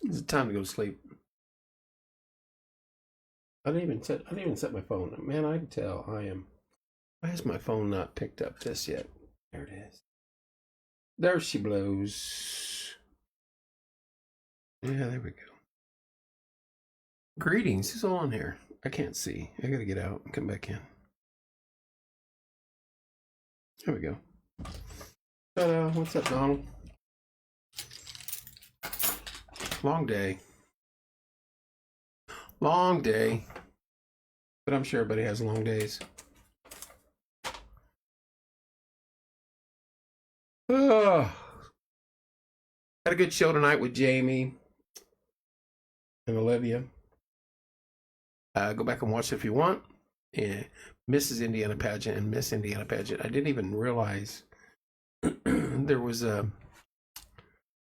It's time to go to sleep. I didn't even set my phone. Man, I can tell I am. Why has my phone not picked up this yet? There it is. There she blows. Yeah, there we go. Greetings. Who's on here? I can't see. I gotta get out and come back in. There we go. Ta-da. What's up, Donald? Long day. Long day. But I'm sure everybody has long days. Oh. Had a good show tonight with Jamie and Olivia. Go back and watch it if you want. Yeah. Mrs. Indiana Pageant and Miss Indiana Pageant. I didn't even realize there was a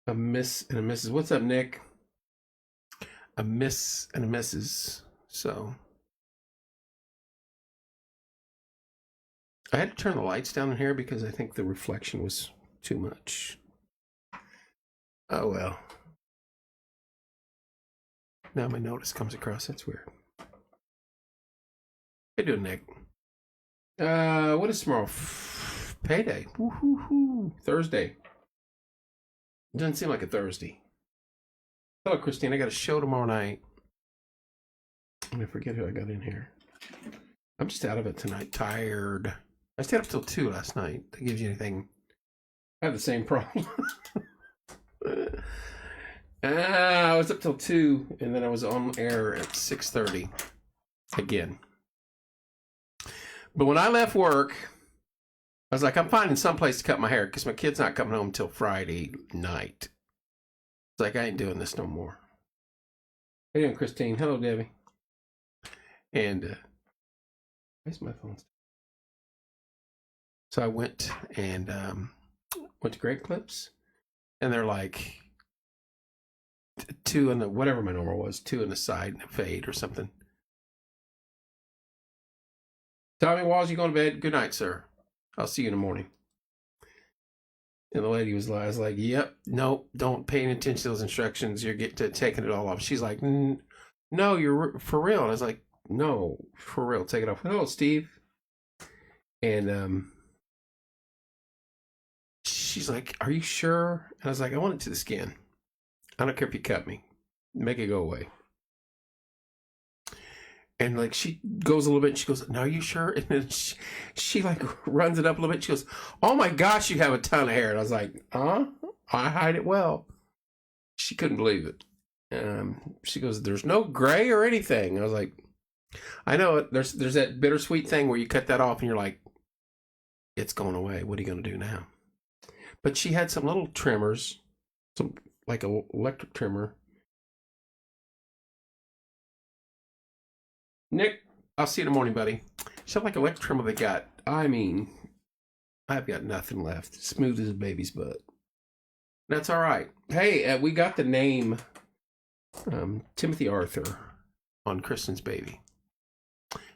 Miss and a Mrs. What's up, Nick? A Miss and a Mrs. So I had to turn the lights down in here because I think the reflection was too much. Oh well. Now my notice comes across. That's weird. How you doing, Nick? What is tomorrow? Payday. Woo-hoo-hoo. Thursday. It doesn't seem like a Thursday. Hello, Christine. I got a show tomorrow night. I forget who I got in here. I'm just out of it tonight. Tired. I stayed up till 2 last night. That gives you anything. I have the same problem. I was up till 2, and then I was on air at 6:30 again. But when I left work, I was like, I'm finding some place to cut my hair because my kid's not coming home until Friday night. It's like, I ain't doing this no more. How you doing, Christine? Hello, Debbie. And where's my phone? So I went and went to Great Clips, and they're like 2 in the, whatever my normal was, 2 in the side and a fade or something. Tommy Walls, you going to bed? Good night, sir. I'll see you in the morning. And the lady was like, yep, nope, don't pay any attention to those instructions. You're taking it all off. She's like, no, you're for real. And I was like, no, for real, take it off. Hello, Steve. And she's like, are you sure? And I was like, I want it to the skin. I don't care if you cut me. Make it go away. And like she goes a little bit and she goes, no, are you sure? And then she like runs it up a little bit. She goes, oh my gosh, you have a ton of hair. And I was like, I hide it well. She couldn't believe it. She goes, there's no gray or anything. I was like, I know it. There's that bittersweet thing where you cut that off and you're like, it's going away. What are you going to do now? But she had some little trimmers, some like an electric trimmer. Nick, I'll see you in the morning, buddy. Something like electric trimmer they got. I mean, I've got nothing left. Smooth as a baby's butt. That's all right. Hey, we got the name Timothy Arthur on Kristen's baby.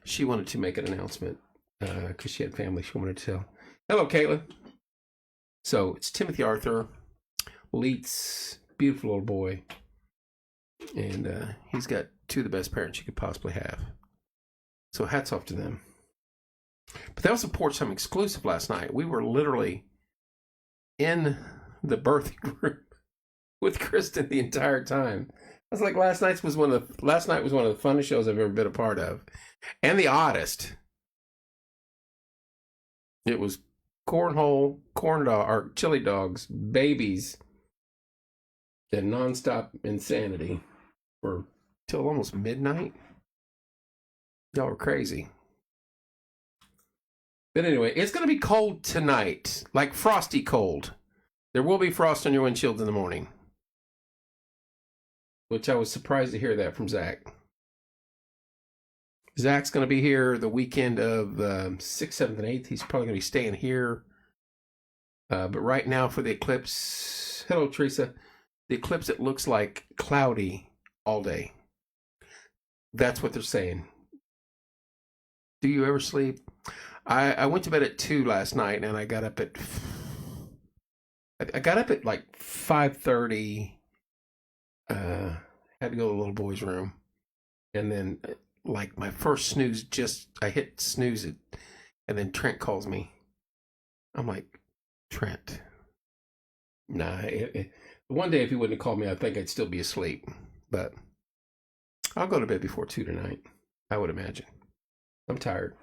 She wanted to make an announcement because she had family she wanted to tell. Hello, Caitlin. So it's Timothy Arthur, Leets, beautiful little boy. And he's got 2 of the best parents you could possibly have. So hats off to them. But they also poured something exclusive last night. We were literally in the birthing room with Kristen the entire time. I was like, last night was one of the funnest shows I've ever been a part of. And the oddest. It was cornhole, corn dog, or chili dogs, babies, and nonstop insanity for till almost midnight. Y'all were crazy. But anyway, it's going to be cold tonight, like frosty cold. There will be frost on your windshields in the morning. Which I was surprised to hear that from Zach. Zach's going to be here the weekend of 6th, 7th, and 8th. He's probably going to be staying here. But right now for the eclipse, hello, Teresa. The eclipse, it looks like cloudy all day. That's what they're saying. Do you ever sleep? I went to bed at 2 last night, and I got up at I got up at like 5:30. Had to go to the little boy's room, and then like my first snooze, I hit snooze it, and then Trent calls me. I'm like, Trent, nah. One day if he wouldn't have called me, I think I'd still be asleep. But I'll go to bed before 2 tonight, I would imagine. I'm tired.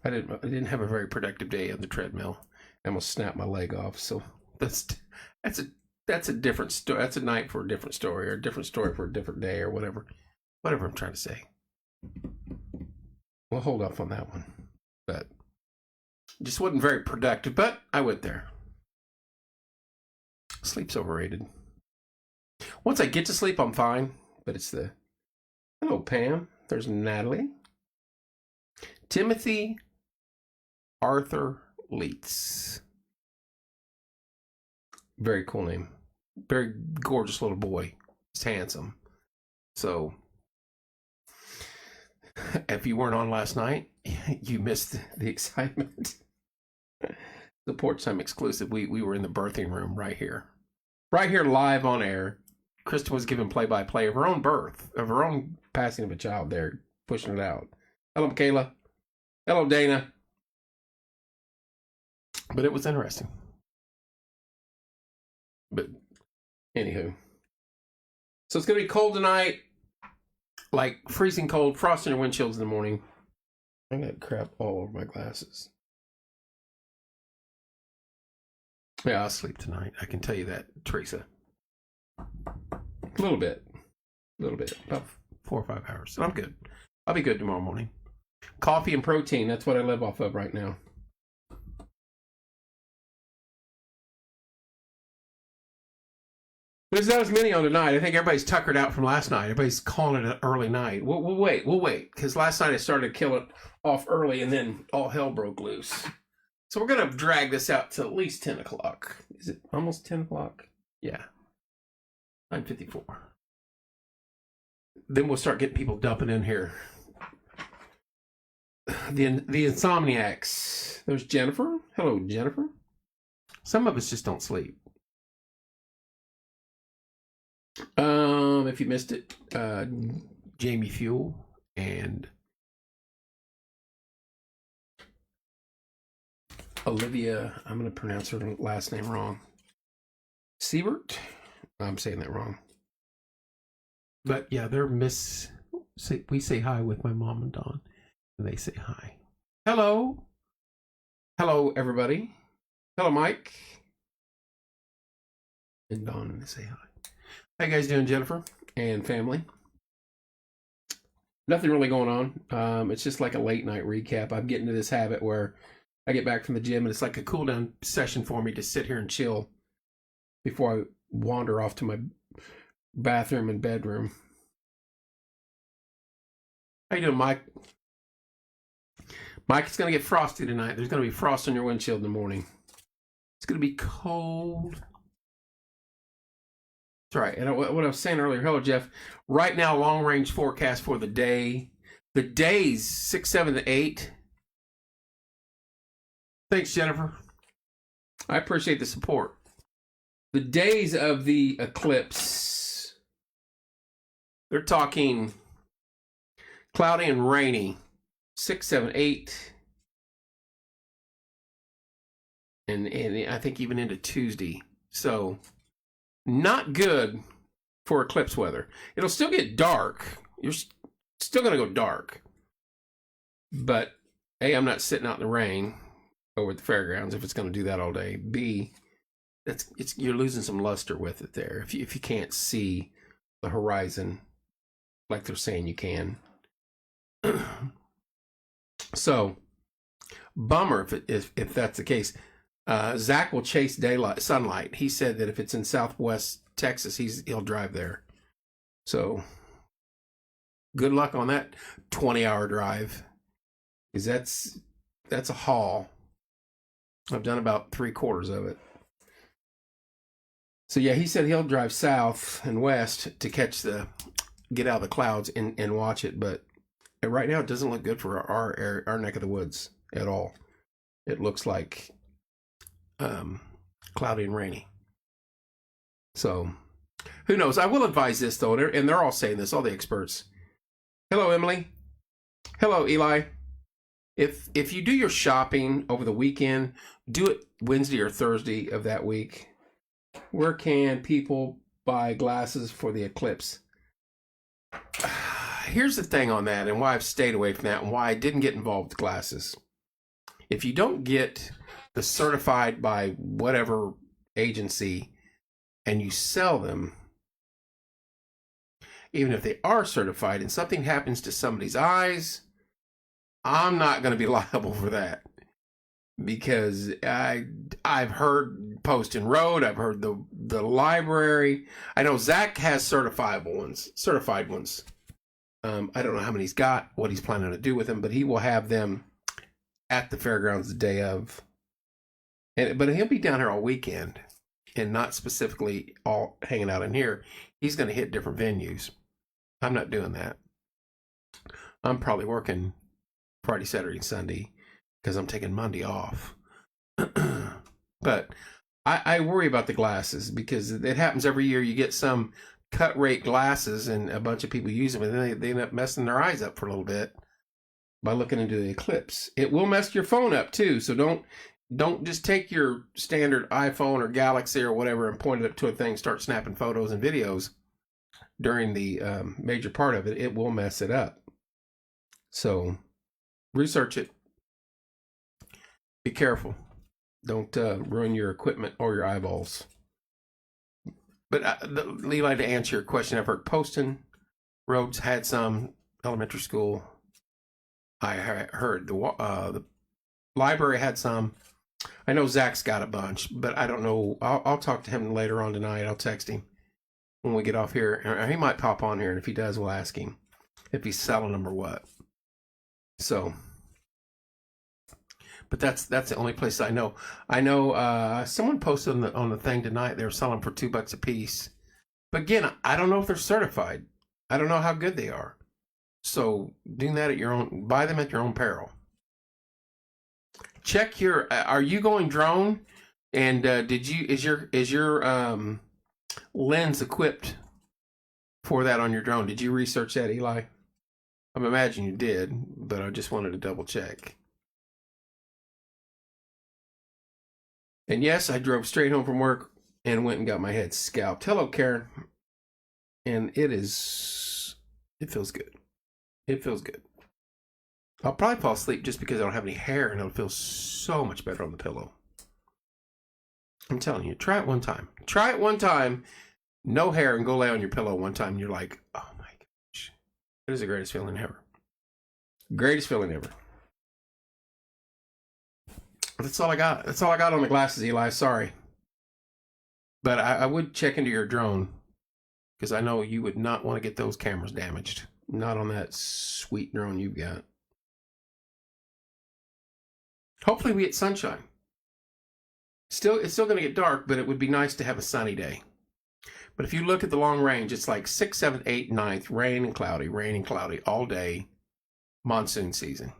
I didn't have a very productive day on the treadmill. I almost snapped my leg off. So that's a different story. That's a night for a different story, or a different story for a different day, or whatever I'm trying to say. We'll hold off on that one. But just wasn't very productive, but I went there. Sleep's overrated. Once I get to sleep, I'm fine. But it's hello, Pam. There's Natalie. Timothy Arthur Leitz. Very cool name. Very gorgeous little boy. He's handsome. So, if you weren't on last night, you missed the excitement. The Porch Time exclusive. We were in the birthing room right here. Right here, live on air. Krista was giving play-by-play of her own birth, of her own passing of a child there, pushing it out. Hello, Michaela. Hello, Dana. But it was interesting. But, anywho. So it's going to be cold tonight. Like freezing cold, frost in your windshields in the morning. I got crap all over my glasses. Yeah, I'll sleep tonight. I can tell you that, Teresa. A little bit. About 4 or 5 hours. So I'm good. I'll be good tomorrow morning. Coffee and protein. That's what I live off of right now. There's not as many on tonight. I think everybody's tuckered out from last night. Everybody's calling it an early night. We'll wait. Because last night I started to kill it off early, and then all hell broke loose. So we're going to drag this out to at least 10 o'clock. Is it almost 10 o'clock? Yeah. 9:54. Then we'll start getting people dumping in here. The insomniacs. There's Jennifer. Hello, Jennifer. Some of us just don't sleep. If you missed it, Jamie Fuel and Olivia, I'm going to pronounce her last name wrong. Siebert? I'm saying that wrong. But yeah, they're we say hi with my mom and Dawn, and they say hi. Hello. Hello, everybody. Hello, Mike. And Dawn, and they say hi. How you guys doing, Jennifer and family? Nothing really going on. It's just like a late night recap. I'm getting to this habit where I get back from the gym, and it's like a cool down session for me to sit here and chill before I wander off to my bathroom and bedroom. How you doing, Mike? Mike, it's going to get frosty tonight. There's going to be frost on your windshield in the morning. It's going to be cold. That's right. And what I was saying earlier, hello, Jeff. Right now, long range forecast for the day. The days 6, 7, and 8. Thanks, Jennifer. I appreciate the support. The days of the eclipse, they're talking cloudy and rainy. 6, 7, 8. And I think even into Tuesday. So, not good for eclipse weather. It'll still get dark. You're still going to go dark. But, A, I'm not sitting out in the rain over at the fairgrounds if it's going to do that all day. B, you're losing some luster with it there. If you can't see the horizon like they're saying you can. So, bummer if that's the case. Zach will chase sunlight. He said that if it's in Southwest Texas, he'll drive there. So, good luck on that 20-hour drive, because that's a haul. I've done about 3/4 of it. So yeah, he said he'll drive south and west to get out of the clouds and watch it. But right now, it doesn't look good for our neck of the woods at all. It looks like cloudy and rainy. So who knows? I will advise this though, and they're all saying this, all the experts. Hello, Emily. Hello, Eli. If you do your shopping over the weekend, do it Wednesday or Thursday of that week. Where can people buy glasses for the eclipse? Here's the thing on that, and why I've stayed away from that, and why I didn't get involved with glasses. If you don't get the certified by whatever agency and you sell them, even if they are certified and something happens to somebody's eyes, I'm not going to be liable for that, because I've heard Post and Road, I've heard the library. I know Zach has certified ones. I don't know how many he's got, what he's planning to do with them, but he will have them at the fairgrounds the day of. But he'll be down here all weekend and not specifically all hanging out in here. He's going to hit different venues. I'm not doing that. I'm probably working Friday, Saturday, and Sunday because I'm taking Monday off. But I worry about the glasses because it happens every year. You get some cut rate glasses and a bunch of people use them, and then they end up messing their eyes up for a little bit by looking into the eclipse. It will mess your phone up too, so don't just take your standard iPhone or Galaxy or whatever and point it up to a thing, start snapping photos and videos during the major part of it. It will mess it up. So research it. Be careful. Don't ruin your equipment or your eyeballs. But Levi, to answer your question, I've heard Poston Roads had some, elementary school. I heard the library had some. I know Zach's got a bunch, but I don't know. I'll talk to him later on tonight. I'll text him when we get off here. Or he might pop on here, and if he does, we'll ask him if he's selling them or what. So, but that's the only place I know. I know someone posted on the thing tonight. They were selling for $2 a piece. But again, I don't know if they're certified. I don't know how good they are. So doing that at your own, buy them at your own peril. Check your. Are you going drone? And is your lens equipped for that on your drone? Did you research that, Eli? I'm imagining you did, but I just wanted to double check. And yes, I drove straight home from work and went and got my head scalped. Hello, Karen. And it feels good. It feels good. I'll probably fall asleep just because I don't have any hair, and it'll feel so much better on the pillow. I'm telling you, try it one time. Try it one time, no hair, and go lay on your pillow one time, and you're like, oh my gosh. It is the greatest feeling ever. Greatest feeling ever. That's all I got. That's all I got on the glasses, Eli. Sorry. But I would check into your drone, because I know you would not want to get those cameras damaged. Not on that sweet drone you've got. Hopefully we get sunshine. It's still going to get dark, but it would be nice to have a sunny day. But if you look at the long range, it's like 6th, 7th, 8th, 9th, rain and cloudy all day, monsoon season.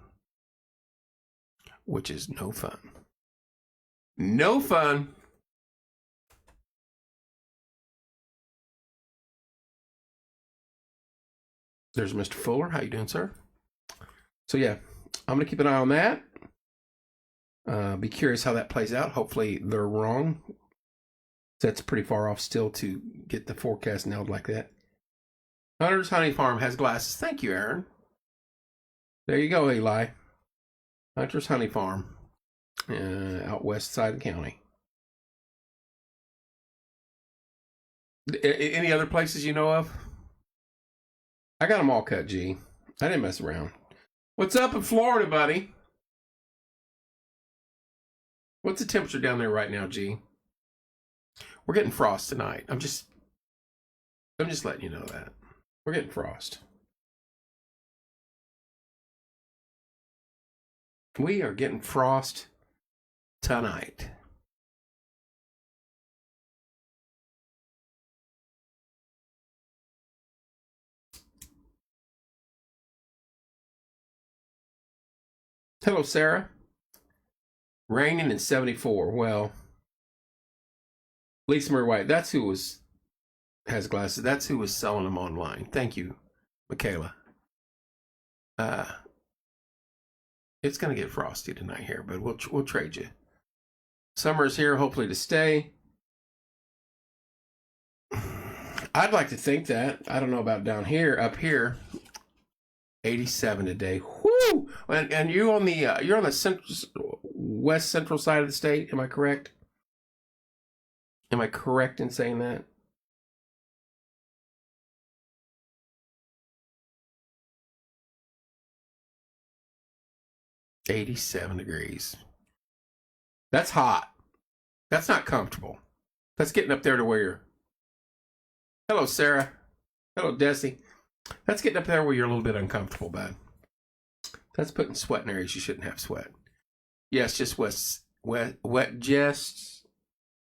Which is no fun. No fun. There's Mr. Fuller. How you doing, sir? So yeah, I'm going to keep an eye on that. Be curious how that plays out. Hopefully they're wrong. That's pretty far off still to get the forecast nailed like that. Hunter's Honey Farm has glasses. Thank you, Aaron. There you go, Eli. Hunter's Honey Farm, out west side of the county. Any other places you know of? I got them all cut, G. I didn't mess around. What's up in Florida, buddy? What's the temperature down there right now, G? We're getting frost tonight. I'm just letting you know that. We're getting frost. We are getting frost tonight. Hello, Sarah. Raining in 74. Well, Lisa Marie White, that's who was has glasses. That's who was selling them online. Thank you, Michaela. Uh, it's gonna get frosty tonight here, but we'll trade you. Summer is here, hopefully to stay. I'd like to think that. I don't know about down here. Up here, 87 today. Whoo! And you on the you're on the west central side of the state. Am I correct? Am I correct in saying that? $87 degrees. That's hot. That's not comfortable. That's getting up there to where you're. Hello, Sarah. Hello, Desi. That's getting up there where you're a little bit uncomfortable, bud. That's putting sweat in areas you shouldn't have sweat. Yes, just west, just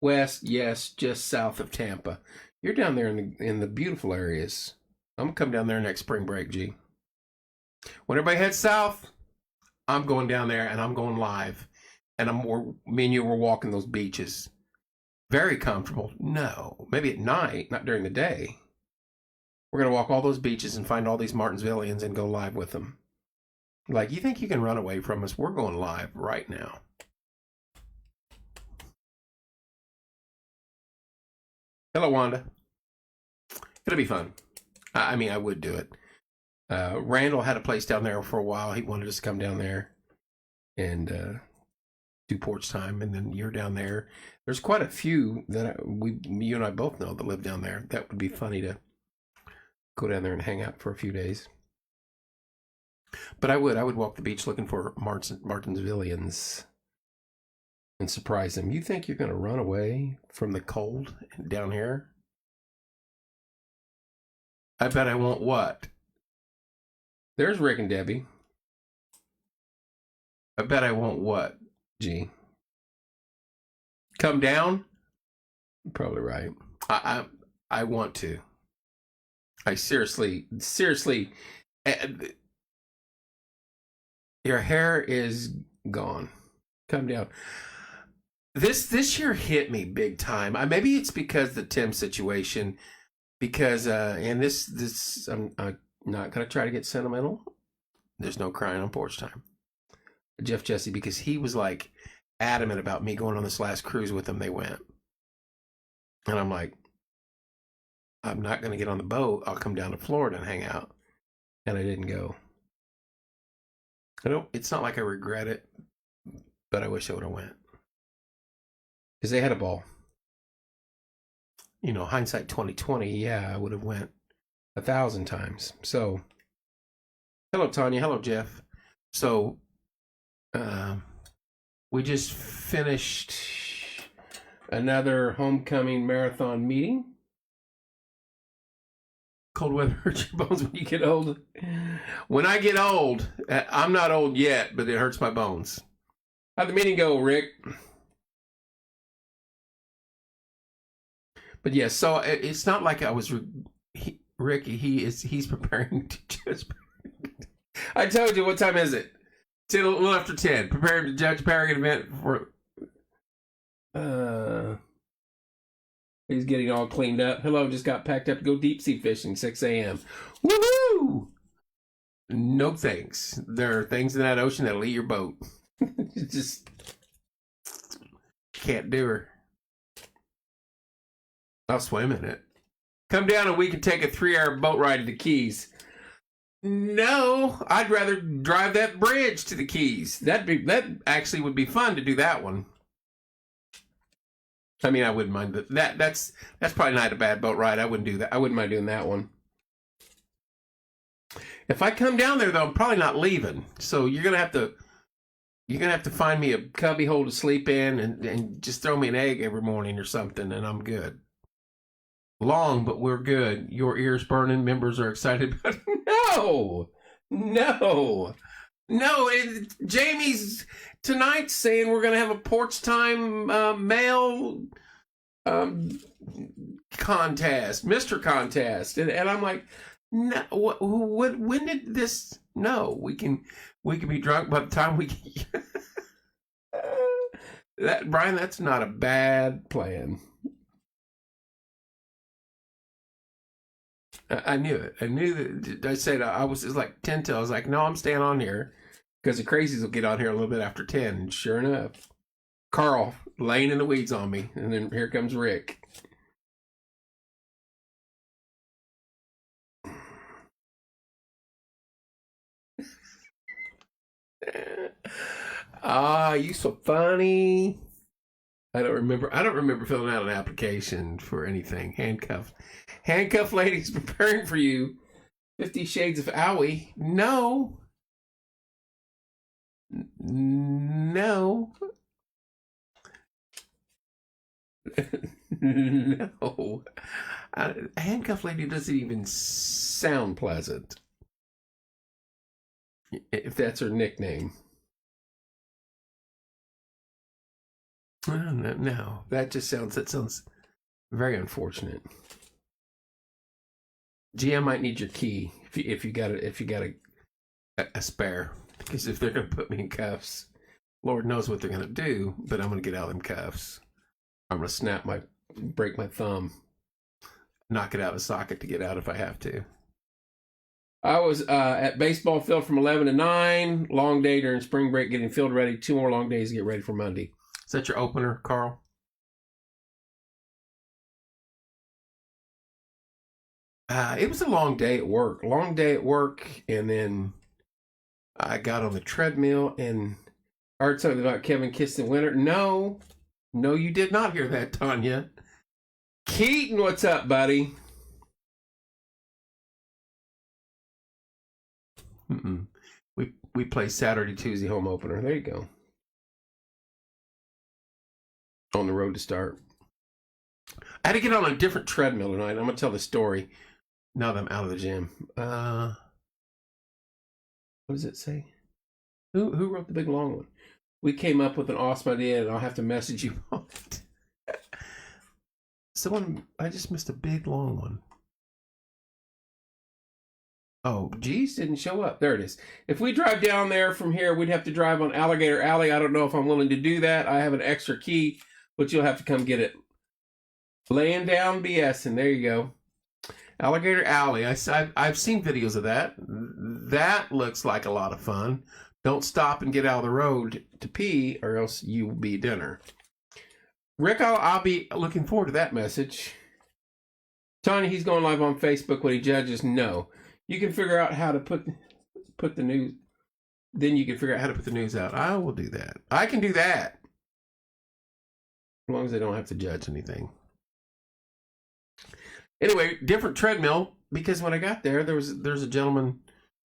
west. Yes, just south of Tampa. You're down there in the beautiful areas. I'm gonna come down there next spring break, G. When everybody heads south, I'm going down there and I'm going live, and me and you were walking those beaches. Very comfortable. No, maybe at night, not during the day. We're going to walk all those beaches and find all these Martinsvillians and go live with them. Like, you think you can run away from us? We're going live right now. Hello, Wanda. It'll be fun. I mean, I would do it. Randall had a place down there for a while. He wanted us to come down there and do porch time, and then you're down there. There's quite a few that you and I both know that live down there. That would be funny to go down there and hang out for a few days. But I would walk the beach looking for Martinsvillians and surprise them. You think you're going to run away from the cold down here? I bet I won't what? There's Rick and Debbie. I bet I won't what, G? Come down? You're probably right. I want to. I seriously, your hair is gone. Come down. This year hit me big time. Maybe it's because the Tim situation. Because and this I'm not gonna try to get sentimental. There's no crying on porch time. Jeff Jesse, because he was like adamant about me going on this last cruise with him. They went, and I'm like, I'm not gonna get on the boat. I'll come down to Florida and hang out. And I didn't go. It's not like I regret it, but I wish I would have went. Because they had a ball. You know, hindsight 2020, yeah, I would have went 1,000 times. So, hello, Tanya. Hello, Jeff. So, we just finished another homecoming marathon meeting. Cold weather hurts your bones when you get old. When I get old, I'm not old yet, but it hurts my bones. How'd the meeting go, Rick? But yes, so it's not like I was Ricky. He's preparing to judge. I told you. What time is it? It's a little after 10. Preparing to judge pairing event for. He's getting all cleaned up. Hello, just got packed up to go deep sea fishing. 6 a.m. Woohoo! No thanks. There are things in that ocean that'll eat your boat. Just can't do her. I'll swim in it. Come down and we can take a 3-hour boat ride to the Keys. No, I'd rather drive that bridge to the Keys. That actually would be fun to do that one. I mean, I wouldn't mind, but that's probably not a bad boat ride. I wouldn't do that. I wouldn't mind doing that one. If I come down there though, I'm probably not leaving. So you're gonna have to find me a cubby hole to sleep in and just throw me an egg every morning or something, and I'm good. Long, but we're good. Your ears burning. Members are excited about it. No. Jamie's tonight saying we're going to have a porch time mail contest, Mr. Contest, and I'm like, no. When did this? No, we can be drunk by the time we. Brian, that's not a bad plan. I knew it. I knew that. I said I was. It's like 10 till. I was like, no, I'm staying on here because the crazies will get on here a little bit after 10. And sure enough, Carl laying in the weeds on me, and then here comes Rick. Ah, you so funny. I don't remember. I don't remember filling out an application for anything. Handcuff ladies preparing for you. 50 Shades of Owie. No. No. No. Handcuff lady doesn't even sound pleasant. If that's her nickname. No. That sounds very unfortunate. GM might need your key if you got a spare, because if they're gonna put me in cuffs, Lord knows what they're gonna do. But I'm gonna get out of them cuffs. I'm gonna break my thumb, knock it out of the socket to get out if I have to. I was at baseball field from 11 to 9. Long day during spring break, getting field ready. 2 more long days to get ready for Monday. Is that your opener, Carl? It was a long day at work. And then I got on the treadmill and heard something about Kevin kissing Winter. No, you did not hear that, Tanya. Keaton, what's up, buddy? Mm-mm. We play Saturday, Tuesday home opener. There you go. On the road to start. I had to get on a different treadmill tonight. I'm gonna tell the story now that I'm out of the gym. What does it say? Who wrote the big long one? We came up with an awesome idea, and I'll have to message you on it. I just missed a big long one. Oh, geez, didn't show up. There it is. If we drive down there from here, we'd have to drive on Alligator Alley. I don't know if I'm willing to do that. I have an extra key, but you'll have to come get it. Laying down BS, and there you go. Alligator Alley. I've seen videos of that. That looks like a lot of fun. Don't stop and get out of the road to pee, or else you will be dinner. Rick, I'll be looking forward to that message. Tony, he's going live on Facebook when he judges. No. You can figure out how to put the news. Then you can figure out how to put the news out. I will do that. I can do that. As long as I don't have to judge anything. Anyway, different treadmill, because when I got there's a gentleman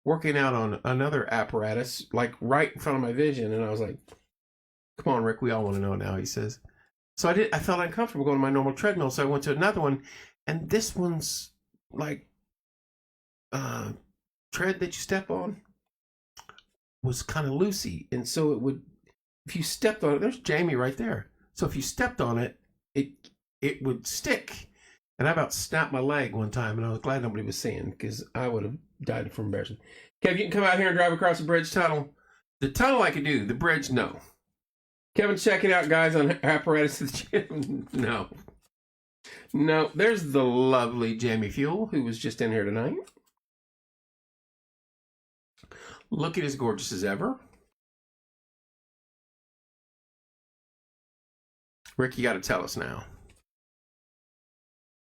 working out on another apparatus, like right in front of my vision, and I was like, come on, Rick, we all want to know now, he says. So I felt uncomfortable going to my normal treadmill, so I went to another one, and this one's like tread that you step on was kind of loosey, and so it would, if you stepped on it, there's Jamie right there. So if you stepped on it, it would stick. And I about snapped my leg one time, and I was glad nobody was seeing, because I would have died from embarrassment. Kev, you can come out here and drive across the bridge tunnel. The tunnel I could do, the bridge, no. Kevin's checking out guys on apparatus at the gym. No, there's the lovely Jamie Fuel, who was just in here tonight. Looking as gorgeous as ever. Rick, you got to tell us now.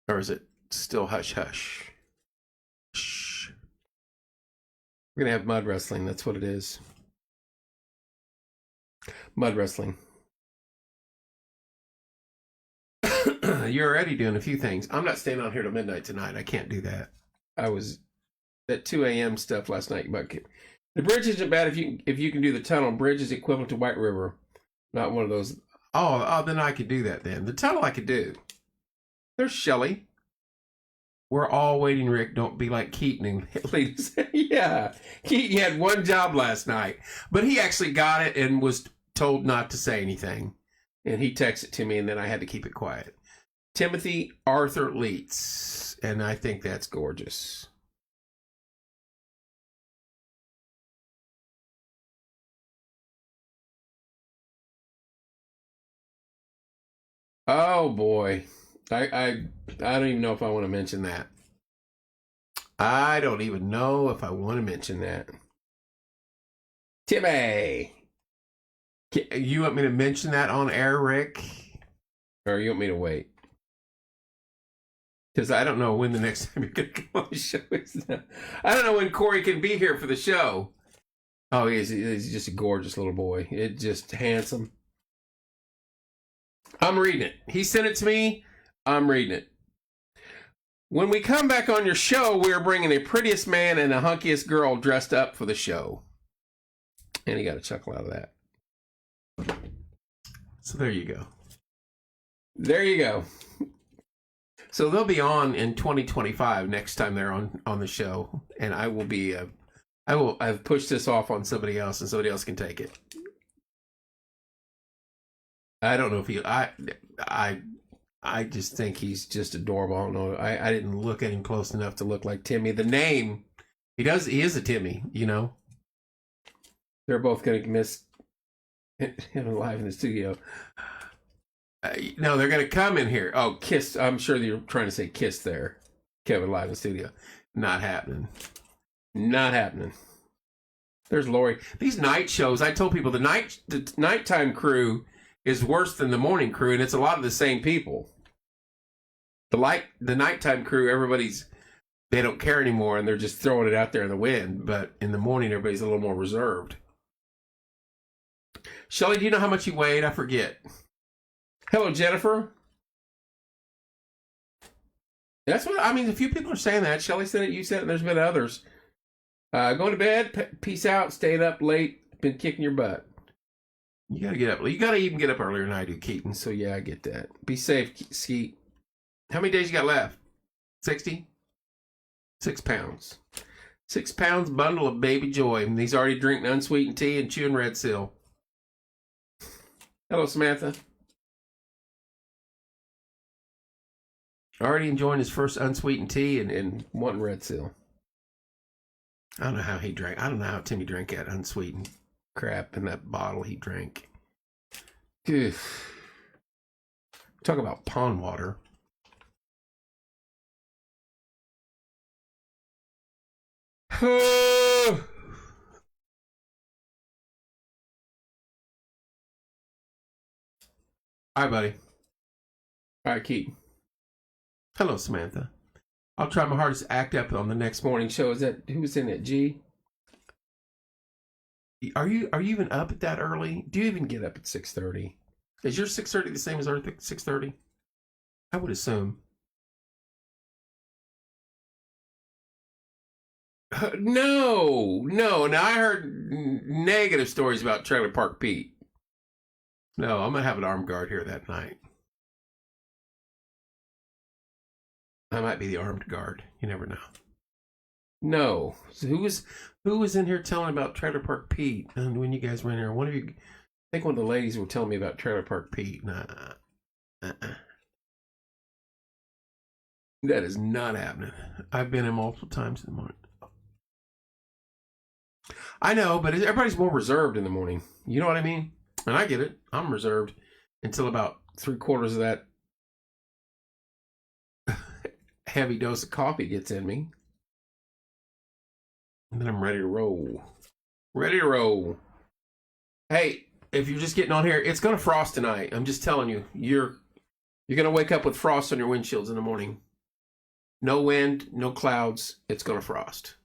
Or is it still hush hush? Shh. We're going to have mud wrestling. That's what it is. Mud wrestling. You're already doing a few things. I'm not staying on here till midnight tonight. I can't do that. I was at 2 a.m. stuff last night. The bridge isn't bad if you can do the tunnel. Bridge is equivalent to White River. Not one of those. Oh, then I could do that then. The tunnel I could do. There's Shelley. We're all waiting, Rick. Don't be like Keaton. Yeah. Keaton had one job last night, but he actually got it and was told not to say anything. And he texted to me, and then I had to keep it quiet. Timothy Arthur Leitz. And I think that's gorgeous. Oh, boy. I don't even know if I want to mention that. I don't even know if I want to mention that. Timmy! You want me to mention that on air, Rick? Or you want me to wait? Because I don't know when the next time you're going to come on the show is. I don't know when Corey can be here for the show. Oh, he's just a gorgeous little boy. It's just handsome. I'm reading it. He sent it to me. I'm reading it. When we come back on your show, we are bringing the prettiest man and the hunkiest girl dressed up for the show. And he got a chuckle out of that. So there you go. There you go. So they'll be on in 2025 next time they're on the show, and I will be. I've pushed this off on somebody else, and somebody else can take it. I don't know if he. I just think he's just adorable. I don't know. I didn't look at him close enough to look like Timmy. The name, he does. He is a Timmy. You know. They're both going to miss him live in the studio. No, they're going to come in here. Oh, Kiss. I'm sure you're trying to say Kiss there. Kevin live in the studio. Not happening. Not happening. There's Lori. These night shows, I told people the nighttime crew is worse than the morning crew, and it's a lot of the same people. The nighttime crew, they don't care anymore, and they're just throwing it out there in the wind. But in the morning, everybody's a little more reserved. Shelly, do you know how much you weighed? I forget. Hello, Jennifer. That's what, I mean, a few people are saying that. Shelly said it, you said it, and there's been others. Going to bed, peace out, staying up late, been kicking your butt. You gotta get up. You gotta even get up earlier than I do, Keaton. So yeah, I get that. Be safe, Skeet. How many days you got left? 60? 6 pounds. 6 pounds bundle of baby joy. And he's already drinking unsweetened tea and chewing Red Seal. Hello, Samantha. Already enjoying his first unsweetened tea and wanting Red Seal. I don't know how he drank. I don't know how Timmy drank that unsweetened crap in that bottle he drank. Ugh. Talk about pond water. All right, buddy. All right, Keaton. Hello, Samantha. I'll try my hardest to act up on the next morning show. Is that who's in it? G? Are you even up at that early? Do you even get up at 6:30? Is your 6:30 the same as our 6:30? I would assume. No. Now I heard negative stories about Trailer Park Pete. No, I'm gonna have an armed guard here that night. I might be the armed guard. You never know. No. So who was in here telling about Trailer Park Pete? And when you guys were in here, I think one of the ladies were telling me about Trailer Park Pete. Nah. That is not happening. I've been in multiple times in the morning. I know, but everybody's more reserved in the morning. You know what I mean? And I get it. I'm reserved until about 3/4 of that heavy dose of coffee gets in me. And then I'm ready to roll. Ready to roll. Hey, if you're just getting on here, it's going to frost tonight. I'm just telling you. You're going to wake up with frost on your windshields in the morning. No wind, no clouds. It's going to frost.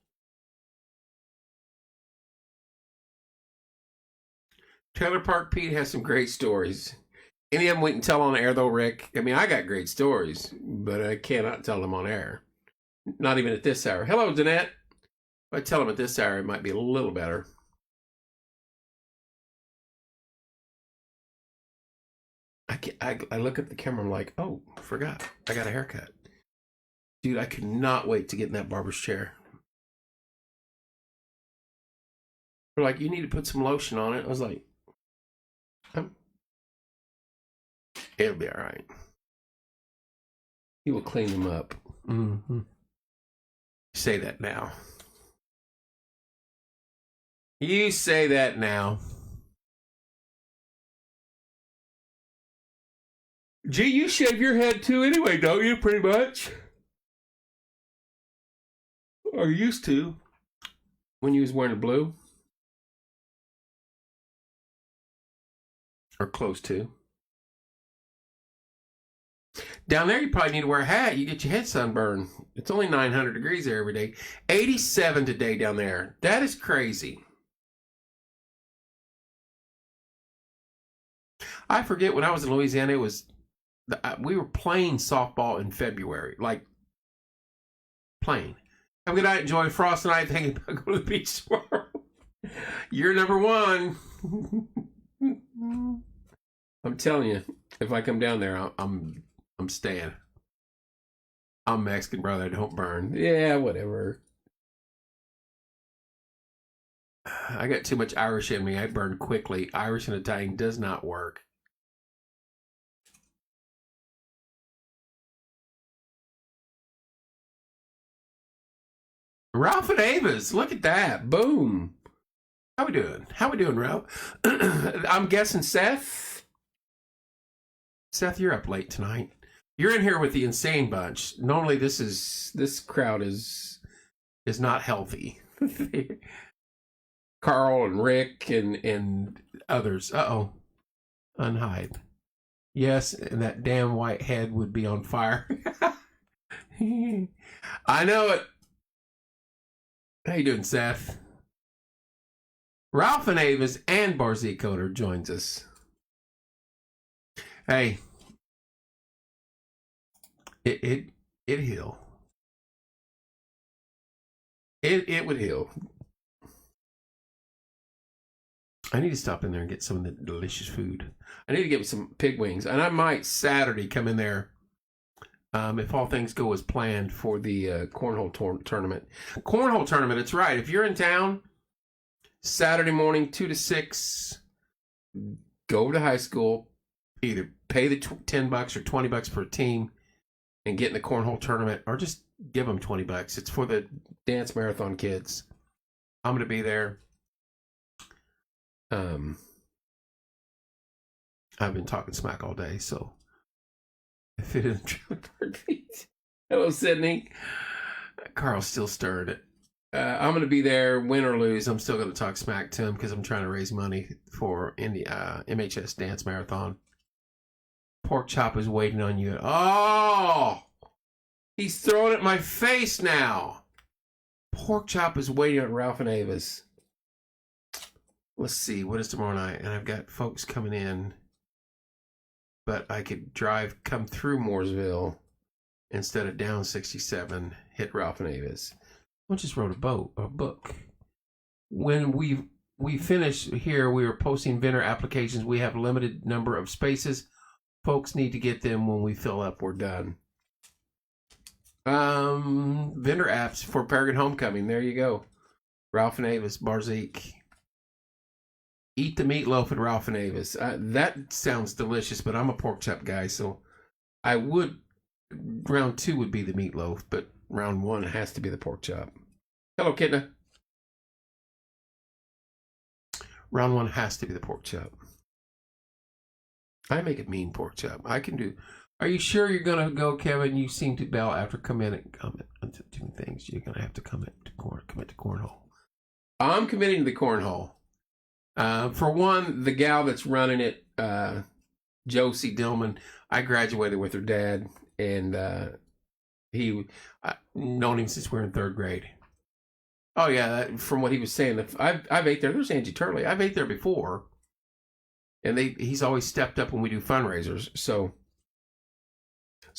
Trailer Park Pete has some great stories. Any of them we can tell on air, though, Rick? I mean, I got great stories, but I cannot tell them on air. Not even at this hour. Hello, Danette. If I tell them at this hour, it might be a little better. I look at the camera, I'm like, oh, I forgot. I got a haircut. Dude, I could not wait to get in that barber's chair. They're like, you need to put some lotion on it. I was like, it'll be all right. He will clean them up. Mm-hmm. Say that now. You say that now. Gee, you shave your head too anyway, don't you? Pretty much. or used to, when you was wearing the blue. Or close to. Down there, you probably need to wear a hat. You get your head sunburned. It's only 900 degrees there every day. 87 today down there. That is crazy. I forget when I was in Louisiana, we were playing softball in February. Like, playing. Have a good night. Enjoy Frost tonight. Thinking about going to the beach tomorrow. You're number one. I'm telling you, if I come down there, I'm staying. I'm Mexican, brother. I don't burn. Yeah, whatever. I got too much Irish in me. I burn quickly. Irish and Italian does not work. Ralph and Ava's. Look at that. Boom. How we doing? How we doing, Ralph? I'm guessing Seth. Seth, you're up late tonight. You're in here with the insane bunch. Normally, this crowd is not healthy. Carl and Rick and others. Uh-oh. Unhype. Yes, and that damn white head would be on fire. I know it. How you doing, Seth? Ralph and Ava's and Barzee Coder joins us. Hey, it heal. It would heal. I need to stop in there and get some of the delicious food. I need to get some pig wings, and I might Saturday come in there, if all things go as planned, for the cornhole tournament. Cornhole tournament. It's right. If you're in town, Saturday morning, 2 to 6, go over to high school, either pay the $10 or $20 per team and get in the cornhole tournament, or just give them $20. It's for the dance marathon kids. I'm going to be there. I've been talking smack all day, so if it isn't trailer park feet. Hello, Sydney. Carl's still stirred. I'm going to be there, win or lose. I'm still going to talk smack to him because I'm trying to raise money for the MHS Dance Marathon. Pork Chop is waiting on you. Oh! He's throwing it in my face now. Pork Chop is waiting on Ralph and Ava's. Let's see, what is tomorrow night? And I've got folks coming in. But I could come through Mooresville instead of down 67, hit Ralph and Ava's. I just wrote a book. When we finish here, we are posting vendor applications. We have a limited number of spaces. Folks need to get them when we fill up. We're done. Vendor apps for Peregrine Homecoming. There you go. Ralph and Ava's, Barzee. Eat the meatloaf at Ralph and Ava's. That sounds delicious, but I'm a pork chop guy, so I would. Round 2 would be the meatloaf, but round 1 has to be the pork chop. Hello, Kidna. Round 1 has to be the pork chop. I make a mean pork chop. I can do. Are you sure you're gonna go, Kevin? You seem to bail after comment to doing things. You're gonna have to commit to cornhole. I'm committing to the cornhole. For one, the gal that's running it, Josie Dillman, I graduated with her dad, and I've known him since we were in 3rd grade. Oh yeah, from what he was saying, I've ate there. There's Angie Turley. I've ate there before, and he's always stepped up when we do fundraisers. So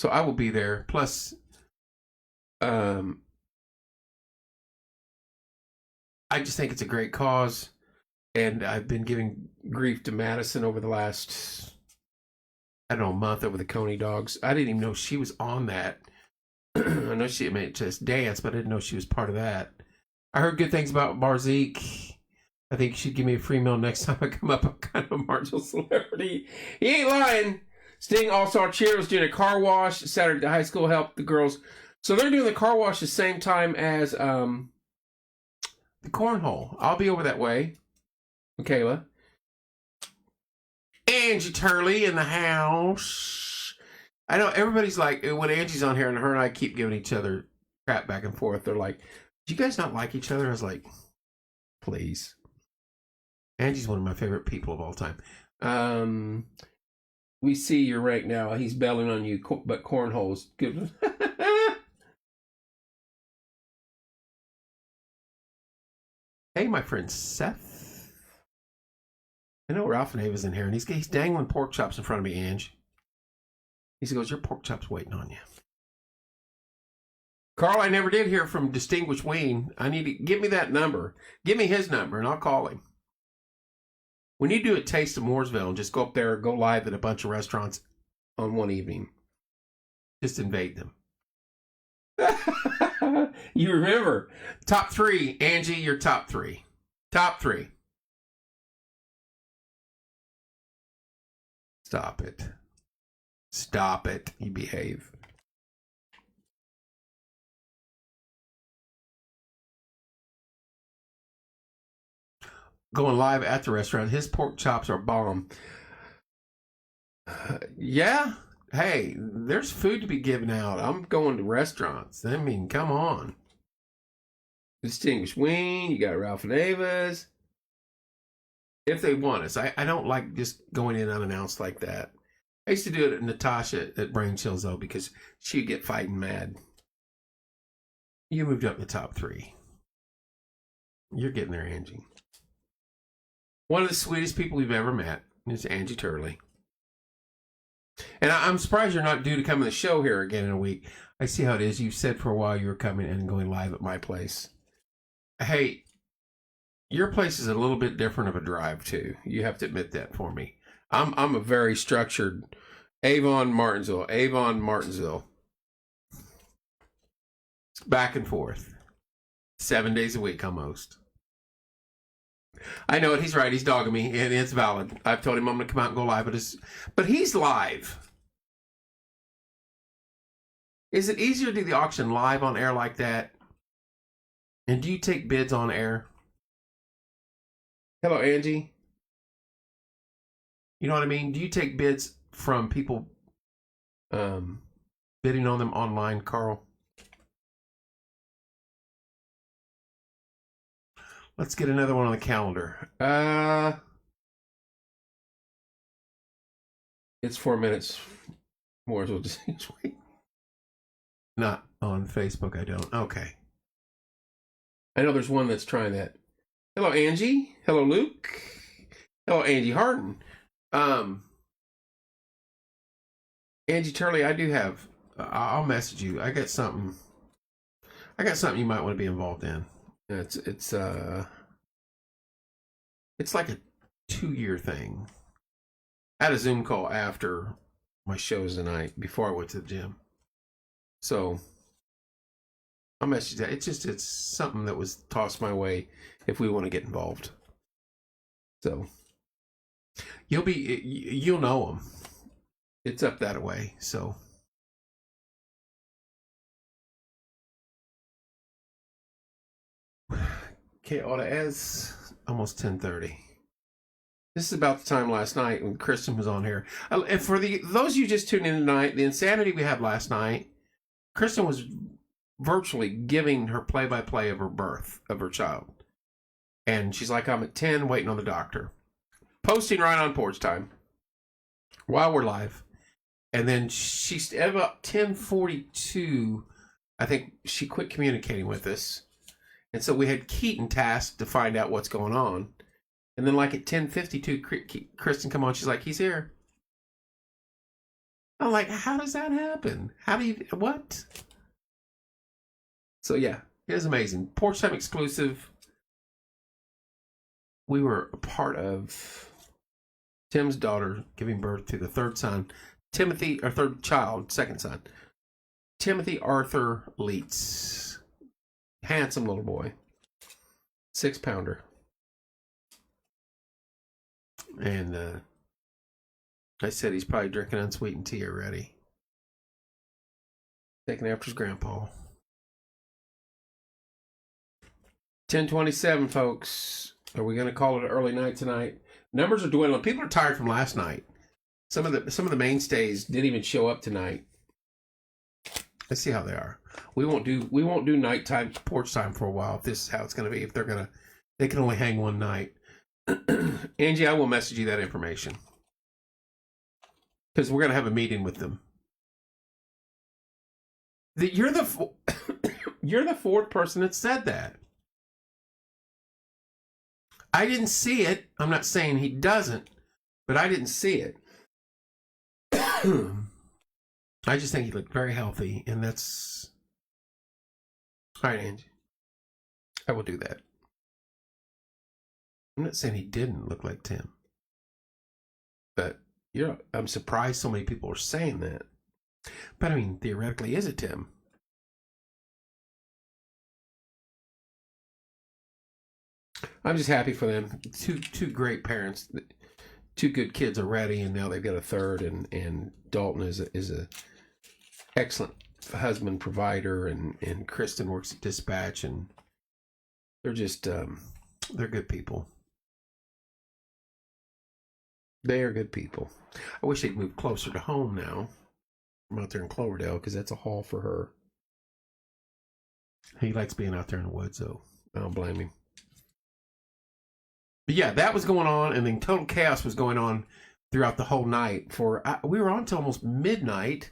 I will be there. Plus, I just think it's a great cause. And I've been giving grief to Madison over the last, month over the Coney dogs. I didn't even know she was on that. I know she made just dance, but I didn't know she was part of that. I heard good things about Barzee. I think she'd give me a free meal next time I come up. I'm kind of a marginal celebrity. He ain't lying. Sting All-Star Cheer was doing a car wash. Saturday high school helped the girls. So they're doing the car wash the same time as the cornhole. I'll be over that way. Michaela. Angie Turley in the house. I know everybody's like, when Angie's on here and her and I keep giving each other crap back and forth, they're like, Do you guys not like each other? I was like, please. Angie's one of my favorite people of all time. We see you're right now. He's belling on you, but cornholes. Good. Hey, my friend Seth. I know Ralph and Ava's in here, and he's dangling pork chops in front of me, Ange. He goes, your pork chop's waiting on you. Carl, I never did hear from Distinguished Wayne. I need to give me that number. Give me his number, and I'll call him. We need to do a taste of Mooresville and just go up there, go live at a bunch of restaurants on one evening. Just invade them. You remember, top 3, Angie, your top 3. Top 3. Stop it. Stop it. You behave. Going live at the restaurant. His pork chops are bomb. Yeah. Hey, there's food to be given out. I'm going to restaurants. I mean, come on. Distinguished Wayne. You got Ralph and Ava's. If they want us. I don't like just going in unannounced like that. I used to do it at Natasha at Brain Chills, though, because she'd get fighting mad. You moved up the top 3. You're getting there, Angie. One of the sweetest people we've ever met is Angie Turley. And I'm surprised you're not due to come on the show here again in a week. I see how it is. You said for a while you were coming and going live at my place. Hey, your place is a little bit different of a drive, too. You have to admit that for me. I'm a very structured Avon-Martinsville. Back and forth. 7 days a week almost. I know it. He's right. He's dogging me, and it's valid. I've told him I'm going to come out and go live, but he's live. Is it easier to do the auction live on air like that? And do you take bids on air? Hello, Angie. You know what I mean? Do you take bids from people bidding on them online, Carl? Let's get another one on the calendar. It's 4 minutes. More as well just wait. Not on Facebook, I don't. Okay. I know there's one that's trying that. Hello, Angie. Hello, Luke. Hello, Angie Harden. Angie Turley, I do have. I'll message you. I got something you might want to be involved in. It's like a 2-year thing. I had a Zoom call after my shows tonight before I went to the gym. So I'll message that. It's something that was tossed my way if we want to get involved. So you'll know them. It's up that way. So okay, as almost 10:30. This is about the time last night when Kristen was on here. And for those of you just tuning in tonight, the insanity we had last night, Kristen was virtually giving her play-by-play of her birth of her child. And she's like, I'm at 10 waiting on the doctor. Posting right on Porch Time while we're live. And then she's at about 10:42, I think she quit communicating with us. And so we had Keaton tasked to find out what's going on. And then like at 10:52, Kristen come on. She's like, he's here. I'm like, how does that happen? What? So yeah, it was amazing. Porch Time exclusive. We were a part of Tim's daughter giving birth to the third son, second son, Timothy Arthur Leitz. Handsome little boy. 6-pounder. And I said he's probably drinking unsweetened tea already. Taking after his grandpa. 10:27, folks. Are we going to call it an early night tonight? Numbers are dwindling. People are tired from last night. Some of the mainstays didn't even show up tonight. Let's see how they are. We won't do nighttime porch time for a while if this is how it's going to be. If they can only hang one night. Angie, I will message you that information because we're going to have a meeting with them. You're the fourth person that said that. I didn't see it. I'm not saying he doesn't, but I didn't see it. I just think he looked very healthy, and that's all right, Angie. I will do that. I'm not saying he didn't look like Tim, but I'm surprised so many people are saying that. But I mean, theoretically, is it Tim? I'm just happy for them. Two great parents, two good kids already, and now they've got a third. And Dalton is a excellent husband, provider, and Kristen works at dispatch, and they're just they're good people. They are good people. I wish they'd move closer to home now. I'm out there in Cloverdale because that's a haul for her. He likes being out there in the woods, though. I don't blame him. But yeah, that was going on, and then total chaos was going on throughout the whole night. We were on till almost midnight,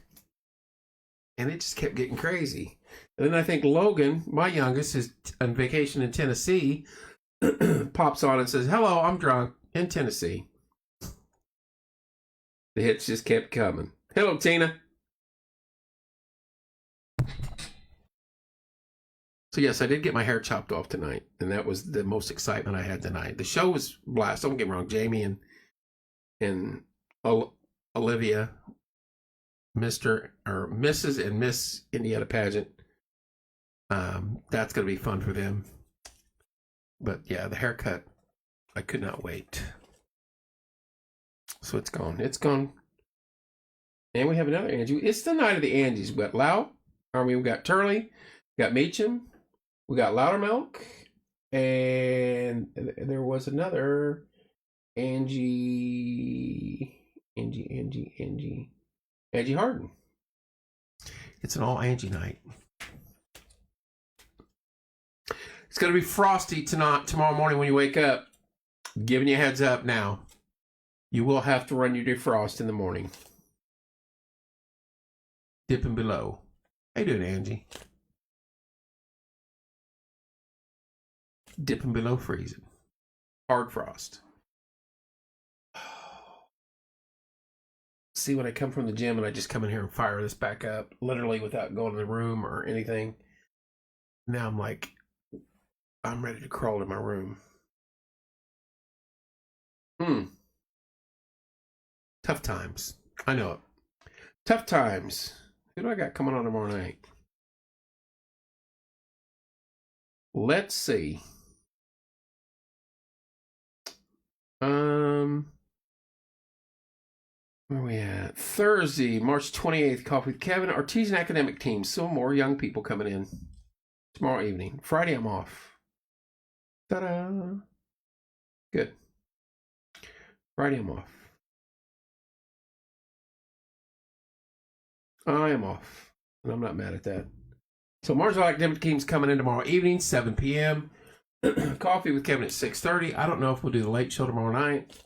and it just kept getting crazy. And then I think Logan, my youngest, is on vacation in Tennessee, pops on and says, "Hello, I'm drunk in Tennessee." The hits just kept coming. Hello, Tina. So yes, I did get my hair chopped off tonight, and that was the most excitement I had tonight. The show was blast. Don't get me wrong, Jamie and Olivia, Mr. or Mrs. and Miss Indiana pageant. That's going to be fun for them. But yeah, the haircut, I could not wait. So it's gone. It's gone. And we have another Angie. It's the night of the Angies. We got we got Turley, we got Meacham, we got Loudermilk, and there was another Angie Harden. It's an all Angie night. It's going to be frosty tomorrow morning when you wake up. Giving you a heads up now. You will have to run your defrost in the morning. Dipping below. How you doing, Angie? Dipping below freezing. Hard frost. See, when I come from the gym and I just come in here and fire this back up, literally without going to the room or anything, now I'm like, I'm ready to crawl in my room. Tough times. I know it. Tough times. Who do I got coming on tomorrow night? Let's see. Where are we at? Thursday, March 28th, Coffee with Kevin. Artesian Academic Team. Still more young people coming in tomorrow evening. Friday, I'm off. Ta-da! Good. Friday, I'm off. I am off, and I'm not mad at that. So Marshall Academic Team's coming in tomorrow evening, 7 p.m. Coffee with Kevin at 6:30. I don't know if we'll do the late show tomorrow night,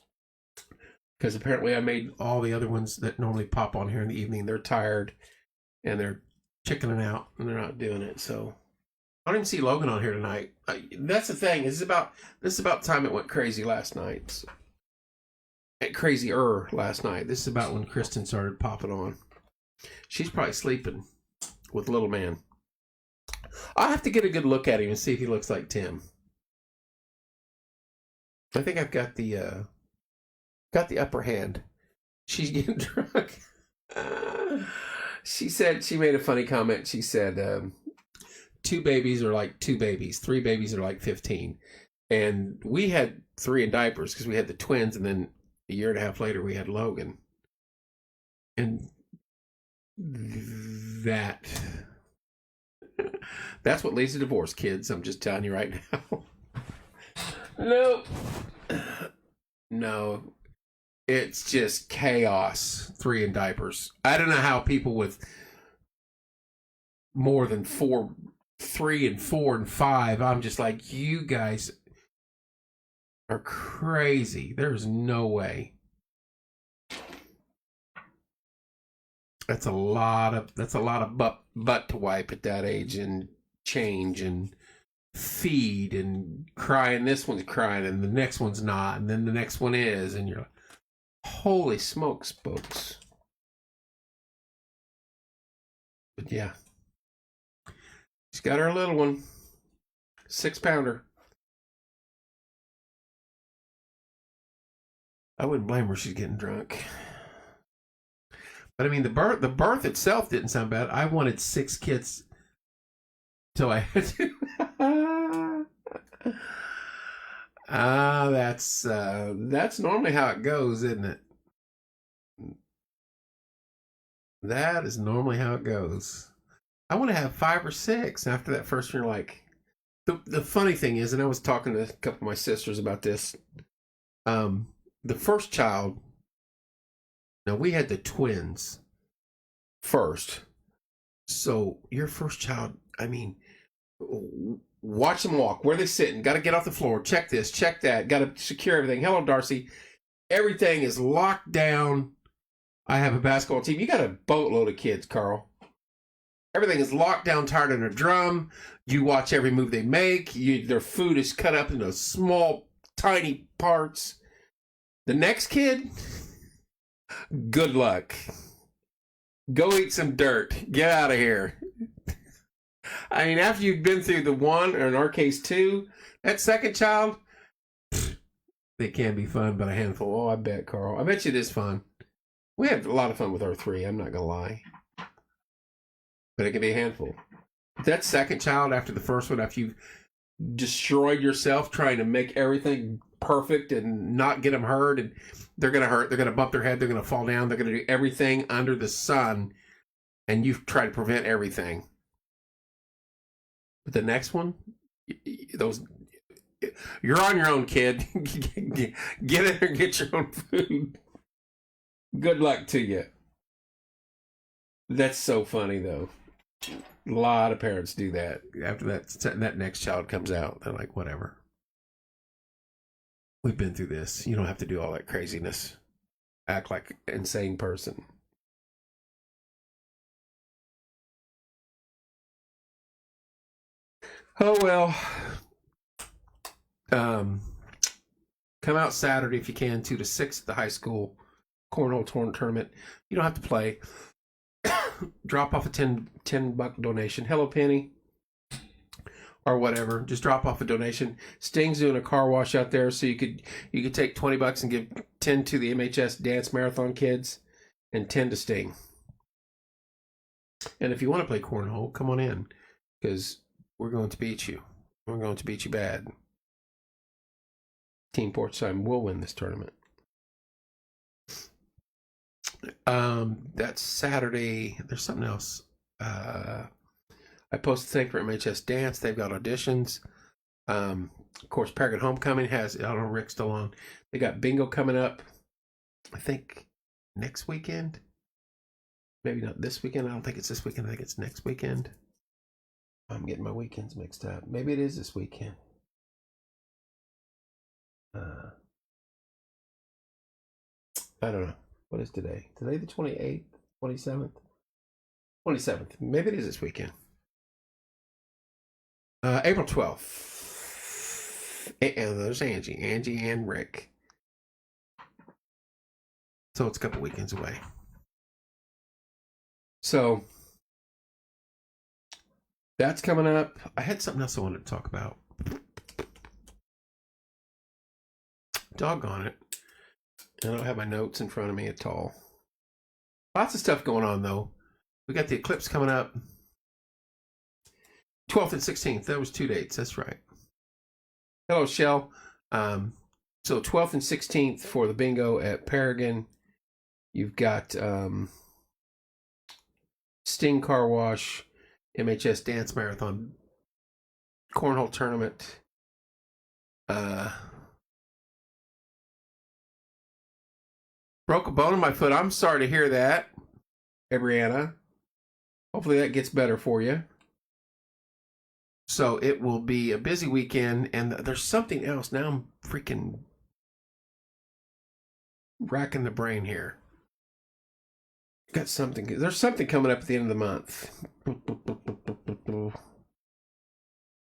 because apparently I made all the other ones that normally pop on here in the evening. They're tired, and they're chickening out, and they're not doing it. So I don't even see Logan on here tonight. That's the thing. This is about the time it went crazy last night. Crazier last night. This is about when Kristen started popping on. She's probably sleeping with little man. I'll have to get a good look at him and see if he looks like Tim. I think I've got the upper hand. She's getting drunk. She made a funny comment. She said, 2 babies are like 2 babies. 3 babies are like 15. And we had 3 in diapers because we had the twins, and then a year and a half later we had Logan. And that's what leads to divorce, kids. I'm just telling you right now. No, it's just chaos. 3 in diapers. I don't know how people with more than 4, 3 and 4 and 5. I'm just like, you guys are crazy. There's no way. That's a lot of butt to wipe at that age, and change and feed and crying. This one's crying and the next one's not, and then the next one is, and you're like, holy smokes, folks. But yeah, she's got her little one, 6-pounder. I wouldn't blame her. She's getting drunk. But I mean, the birth itself didn't sound bad. I wanted 6 kids till I had to. That's normally how it goes, isn't it? That is normally how it goes. I want to have 5 or 6 after that first year. Like, the funny thing is, and I was talking to a couple of my sisters about this. The first child. Now, we had the twins first. So your first child, I mean, watch them walk. Where are they sitting? Got to get off the floor. Check this, check that. Got to secure everything. Hello, Darcy. Everything is locked down. I have a basketball team. You got a boatload of kids, Carl. Everything is locked down, tied in a drum. You watch every move they make. Their food is cut up into small, tiny parts. The next kid, good luck. Go eat some dirt. Get out of here. I mean, after you've been through the 1, or in our case 2, that second child, they can be fun, but a handful. Oh, I bet, Carl. I bet you it is fun. We had a lot of fun with our 3, I'm not going to lie. But it can be a handful. That second child, after the first one, after you've destroyed yourself trying to make everything perfect and not get them hurt, and they're going to hurt, they're going to bump their head, they're going to fall down, they're going to do everything under the sun, and you've tried to prevent everything. But the next one, you're on your own, kid. Get in there and get your own food. Good luck to you. That's so funny, though. A lot of parents do that. After that next child comes out, they're like, whatever. We've been through this. You don't have to do all that craziness. Act like an insane person. Oh, well. Come out Saturday if you can, 2 to 6 at the high school cornhole tournament. You don't have to play. Drop off a $10 donation. Hello, Penny. Or whatever. Just drop off a donation. Sting's doing a car wash out there, so you could take $20 and give 10 to the MHS Dance Marathon kids and 10 to Sting. And if you want to play cornhole, come on in, because we're going to beat you. We're going to beat you bad. Team Porch Time will win this tournament. That's Saturday. There's something else. I posted a thing for MHS Dance. They've got auditions. Of course, Paragon Homecoming has, I don't know, Rick's still on. They got bingo coming up, I think, next weekend. Maybe not this weekend. I don't think it's this weekend. I think it's next weekend. I'm getting my weekends mixed up. Maybe it is this weekend. I don't know. What is today? Today the 28th? 27th? 27th. Maybe it is this weekend. April 12th. There's Angie. Angie and Rick. So it's a couple weekends away. So that's coming up. I had something else I wanted to talk about. Doggone it. I don't have my notes in front of me at all. Lots of stuff going on, though. We got the eclipse coming up. 12th and 16th. That was 2 dates. That's right. Hello, Shell. So 12th and 16th for the bingo at Paragon. You've got Sting Car Wash, MHS Dance Marathon, Cornhole Tournament. Broke a bone in my foot. I'm sorry to hear that, Brianna. Hopefully that gets better for you. So it will be a busy weekend, and there's something else. Now I'm freaking racking the brain here. Got something. There's something coming up at the end of the month.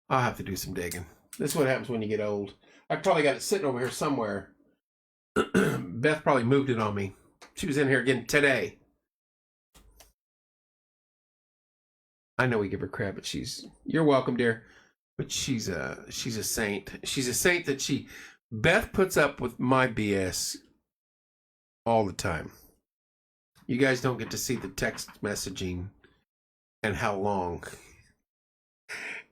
I'll have to do some digging. This is what happens when you get old. I probably got it sitting over here somewhere. Beth probably moved it on me. She was in here again today. I know we give her crap, but you're welcome, dear. But she's a saint. She's a saint that Beth puts up with my BS all the time. You guys don't get to see the text messaging and how long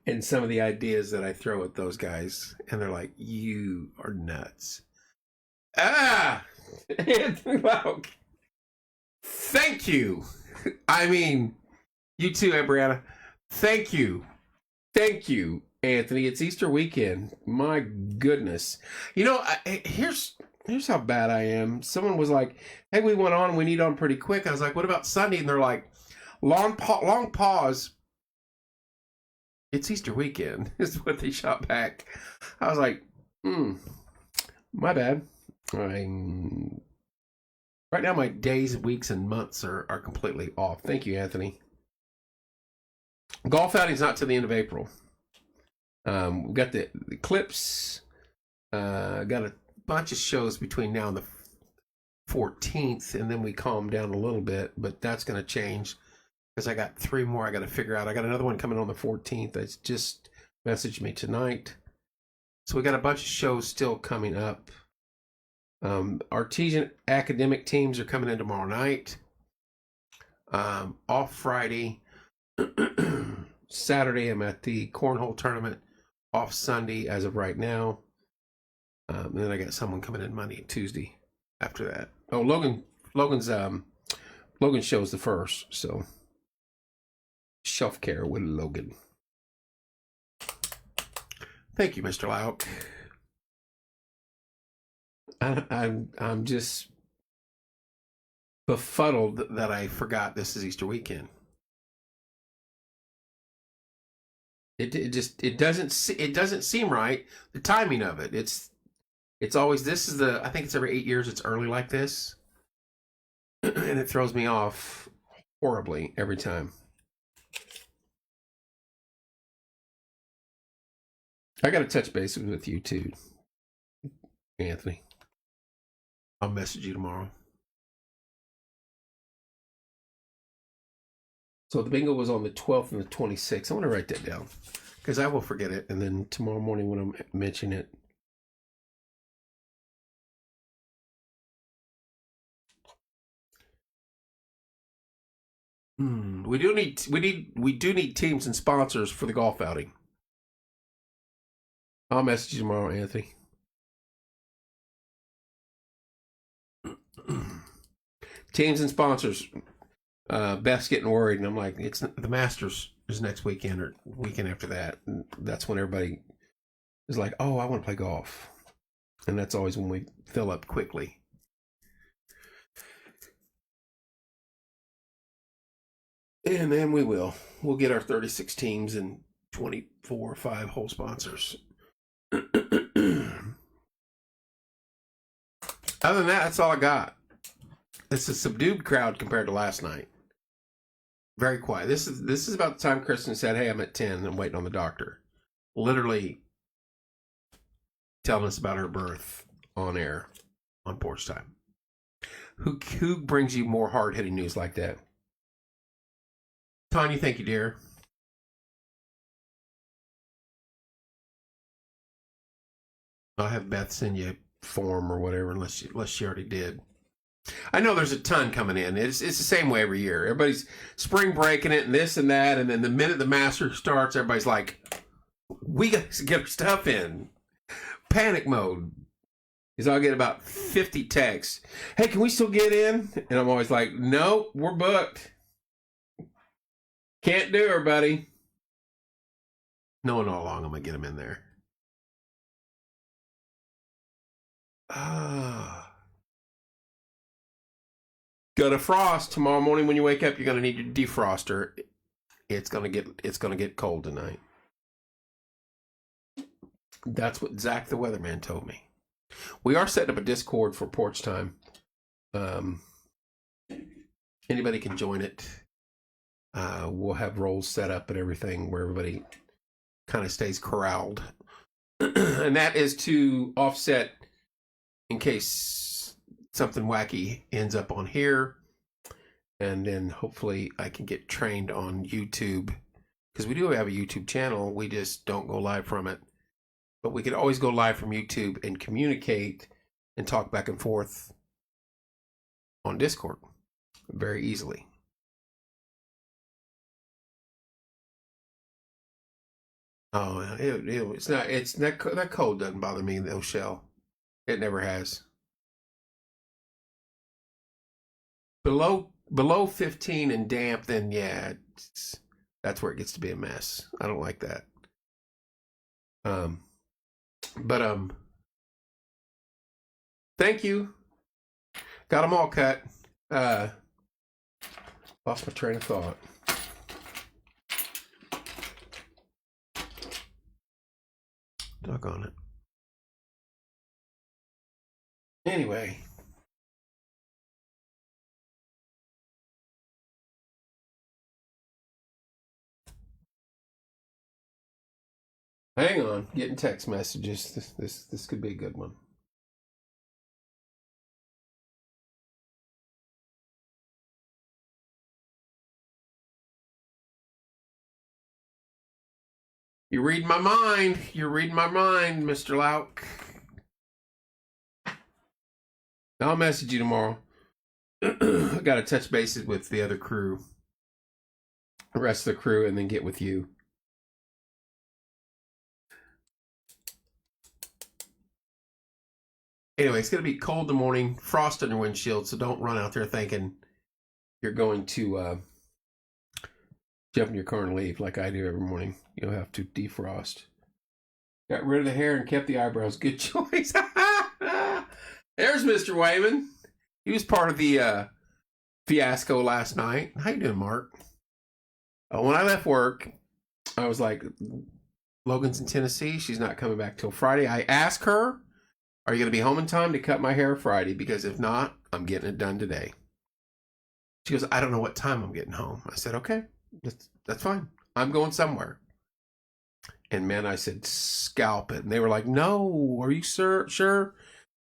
and some of the ideas that I throw at those guys. And they're like, you are nuts. Anthony Lauk. Thank you. I mean, you too, Brianna. Thank you. Thank you, Anthony. It's Easter weekend. My goodness. You know, here's how bad I am. Someone was like, hey, we went on. We need on pretty quick. I was like, what about Sunday? And they're like, long pause. It's Easter weekend is what they shot back. I was like, my bad. Right now, my days, weeks, and months are completely off. Thank you, Anthony. Golf outing's not till the end of April. We've got the clips. Got a bunch of shows between now and the 14th, and then we calm down a little bit, but that's going to change because I got 3 more I got to figure out. I got another one coming on the 14th that's just messaged me tonight. So we got a bunch of shows still coming up. Artesian academic teams are coming in tomorrow night. Off Friday. Saturday, I'm at the cornhole tournament. Off Sunday as of right now. And then I got someone coming in Monday and Tuesday after that. Oh, Logan's show's the first, so shelf care with Logan. Thank you, Mr. Lauk. I'm just befuddled that I forgot this is Easter weekend. It doesn't seem right. The timing of it. It's always, I think it's every 8 years it's early like this. And it throws me off horribly every time. I got to touch base with you too, Anthony. I'll message you tomorrow. So the bingo was on the 12th and the 26th. I want to write that down because I will forget it. And then tomorrow morning when I'm mentioning it. We do need teams and sponsors for the golf outing. I'll message you tomorrow, Anthony. Teams and sponsors. Beth's getting worried, and I'm like, it's the Masters is next weekend or weekend after that. And that's when everybody is like, oh, I want to play golf. And that's always when we fill up quickly. And then we'll get our 36 teams and 24 or 5 hole sponsors. Other than that, that's all I got. It's a subdued crowd compared to last night. Very quiet. This is about the time Kristen said, hey, I'm at 10 and I'm waiting on the doctor. Literally telling us about her birth on air on Porch Time. Who brings you more hard-hitting news like that? Tanya, thank you, dear. I'll have Beth send you a form or whatever, unless she already did. I know there's a ton coming in. It's the same way every year. Everybody's spring breaking it and this and that, and then the minute the Master starts, everybody's like, we got to get our stuff in. Panic mode. Because I'll get about 50 texts. Hey, can we still get in? And I'm always like, no, we're booked. Can't do her, buddy. Knowing all along I'm going to get them in there. Got a frost tomorrow morning when you wake up. You're going to need your defroster. It's gonna get cold tonight. That's what Zach the weatherman told me. We are setting up a Discord for porch time. Anybody can join it. We'll have roles set up and everything where everybody kind of stays corralled. And that is to offset in case something wacky ends up on here. And then hopefully I can get trained on YouTube. Because we do have a YouTube channel. We just don't go live from it. But we could always go live from YouTube and communicate and talk back and forth on Discord very easily. Oh, it's not that cold doesn't bother me, though, Shell. It never has. Below 15 and damp, then yeah, that's where it gets to be a mess. I don't like that. But thank you. Got them all cut. Lost my train of thought. Doggone it. Anyway. Hang on, getting text messages. This could be a good one. You read my mind. You're reading my mind, Mr. Lauk. I'll message you tomorrow. I got to touch bases with the other crew, the rest of the crew, and then get with you. Anyway, it's going to be cold in the morning, frost on your windshield, so don't run out there thinking you're going to jump in your car and leave like I do every morning. You'll have to defrost. Got rid of the hair and kept the eyebrows. Good choice. There's Mr. Wayman. He was part of the fiasco last night. How you doing, Mark? When I left work, I was like, Logan's in Tennessee. She's not coming back till Friday. I asked her, are you going to be home in time to cut my hair Friday? Because if not, I'm getting it done today. She goes, I don't know what time I'm getting home. I said, okay, that's fine. I'm going somewhere. And man, I said, scalp it. And they were like, no, are you sure?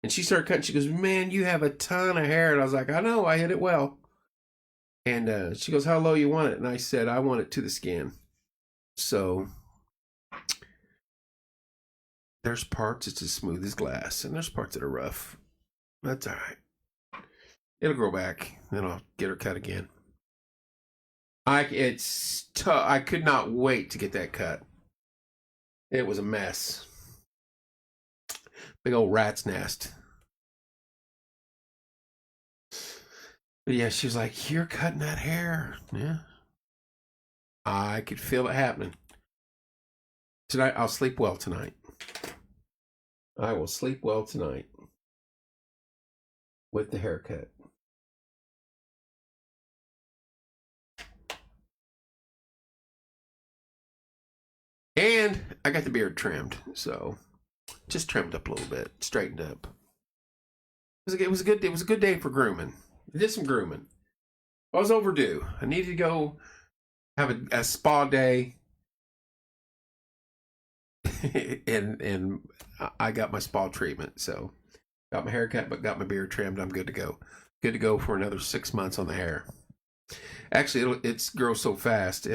And she started cutting. She goes, man, you have a ton of hair. And I was like, I know, I hit it well. And she goes, how low you want it? And I said, I want it to the skin. So there's parts it's as smooth as glass, and there's parts that are rough. That's all right. It'll grow back. Then I'll get her cut again. It's tough. I could not wait to get that cut. It was a mess. Big old rat's nest. But yeah, she was like, you're cutting that hair. Yeah. I could feel it happening. Tonight, I'll sleep well tonight. I will sleep well tonight. With the haircut. And I got the beard trimmed, so just trimmed up a little bit, straightened up. It was a good day for grooming. I did some grooming. I was overdue. I needed to go have a spa day, and I got my spa treatment. So got my hair cut, but got my beard trimmed. I'm good to go. Good to go for another 6 months on the hair. Actually, it's grows so fast.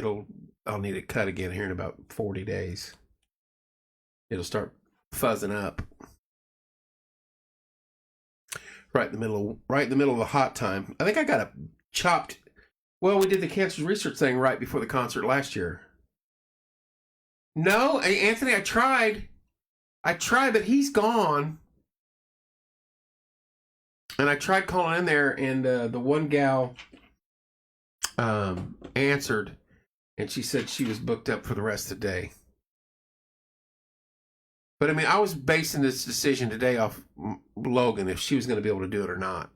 I'll need it cut again here in about 40 days. It'll start fuzzing up. Right in the middle of the hot time. I think I got it chopped. Well, we did the cancer research thing right before the concert last year. No, Anthony, I tried, but he's gone. And I tried calling in there, and the one gal answered, and she said she was booked up for the rest of the day. But I mean, I was basing this decision today off Logan, if she was going to be able to do it or not.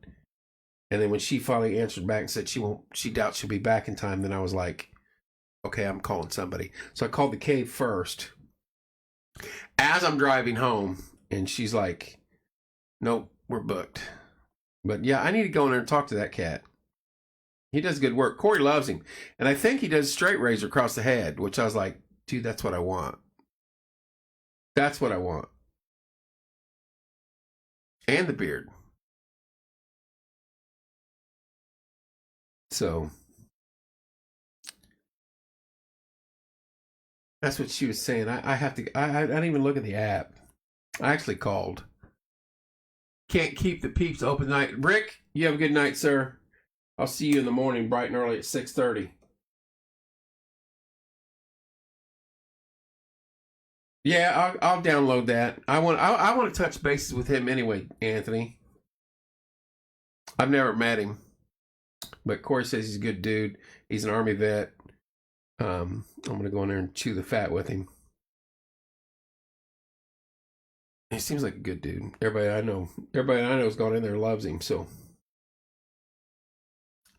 And then when she finally answered back and said she doubts she'll be back in time, then I was like, okay, I'm calling somebody. So I called the cave first as I'm driving home, and she's like, nope, we're booked. But yeah, I need to go in there and talk to that cat. He does good work. Corey loves him. And I think he does straight razor across the head, which I was like, dude, that's what I want. That's what I want. And the beard. So that's what she was saying. I have to, I didn't even look at the app. I actually called. Can't keep the peeps open night. Rick, you have a good night, sir. I'll see you in the morning, bright and early at 6:30. Yeah, I'll download that. I want to touch bases with him anyway, Anthony. I've never met him, but Corey says he's a good dude. He's an Army vet. I'm gonna go in there and chew the fat with him. He seems like a good dude. Everybody I know has gone in there and loves him. So,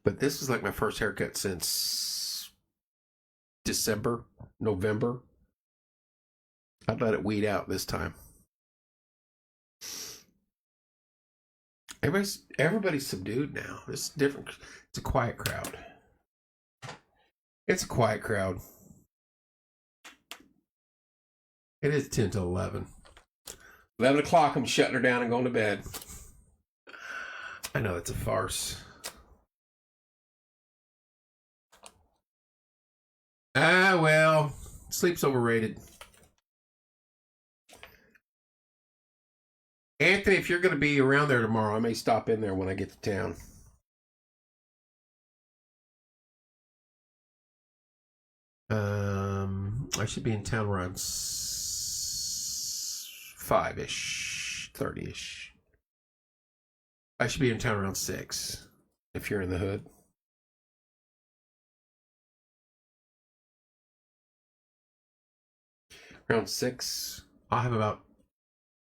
but this is like my first haircut since December, November. I'd let it weed out this time. Everybody's subdued now. It's different. It's a quiet crowd. It's a quiet crowd. It is 10 to 11. 11 o'clock, I'm shutting her down and going to bed. I know it's a farce. Well, sleep's overrated. Anthony, if you're going to be around there tomorrow, I may stop in there when I get to town. I should be in town around 5-ish, 30-ish. I should be in town around 6, if you're in the hood. Around 6, I'll have about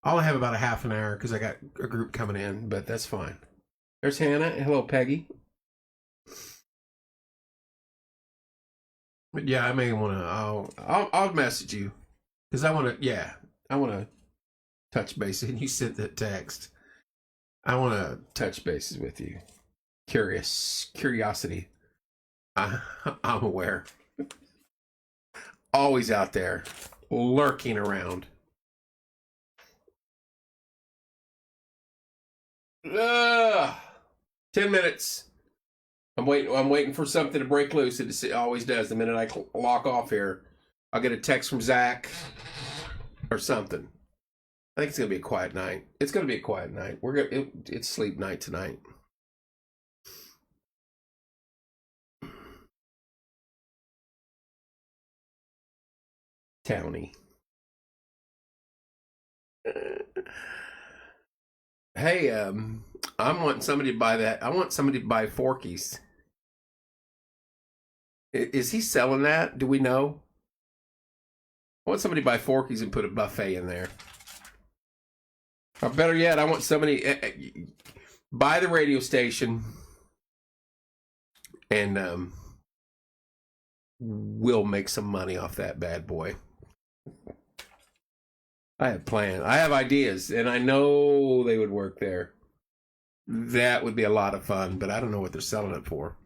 a half an hour because I got a group coming in, but that's fine. There's Hannah. Hello, Peggy. But yeah, I may want to. I'll message you because I want to. Yeah, I want to touch base. And you sent that text. I want to touch bases with you. Curiosity. I'm aware. Always out there, lurking around. 10 minutes. I'm waiting for something to break loose. It always does. The minute I lock off here, I'll get a text from Zach or something. I think it's gonna be a quiet night. It's gonna be a quiet night. It's sleep night tonight. Townie. Hey, I'm wanting somebody to buy that. I want somebody to buy Forky's. Is he selling that? Do we know? I want somebody to buy Forky's and put a buffet in there. Or better yet, I want somebody buy the radio station and we'll make some money off that bad boy. I have plans. I have ideas, and I know they would work there. That would be a lot of fun, but I don't know what they're selling it for.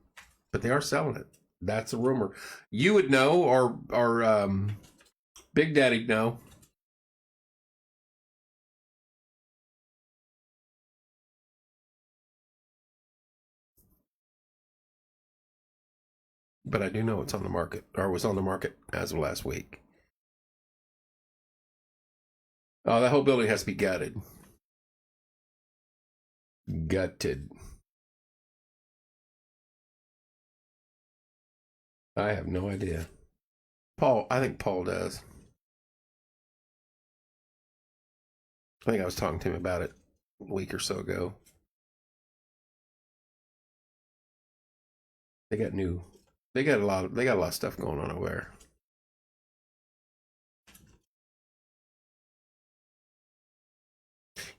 But they are selling it. That's a rumor. You would know, or Big Daddy'd know. But I do know it's on the market, or was on the market as of last week. Oh, that whole building has to be gutted. Gutted. I have no idea. I think Paul does. I think I was talking to him about it a week or so ago. They got a lot of stuff going on over there.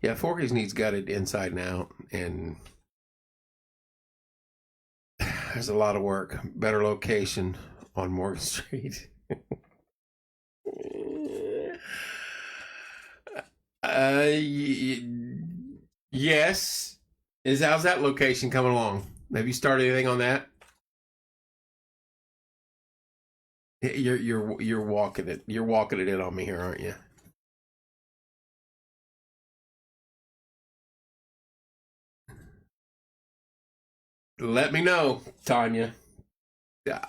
Yeah, Forky's needs gutted inside and out, and there's a lot of work. Better location, on Morgan Street. Yes. How's that location coming along? Have you started anything on that? You're walking it. You're walking it in on me here, aren't you? Let me know, Tanya. Yeah.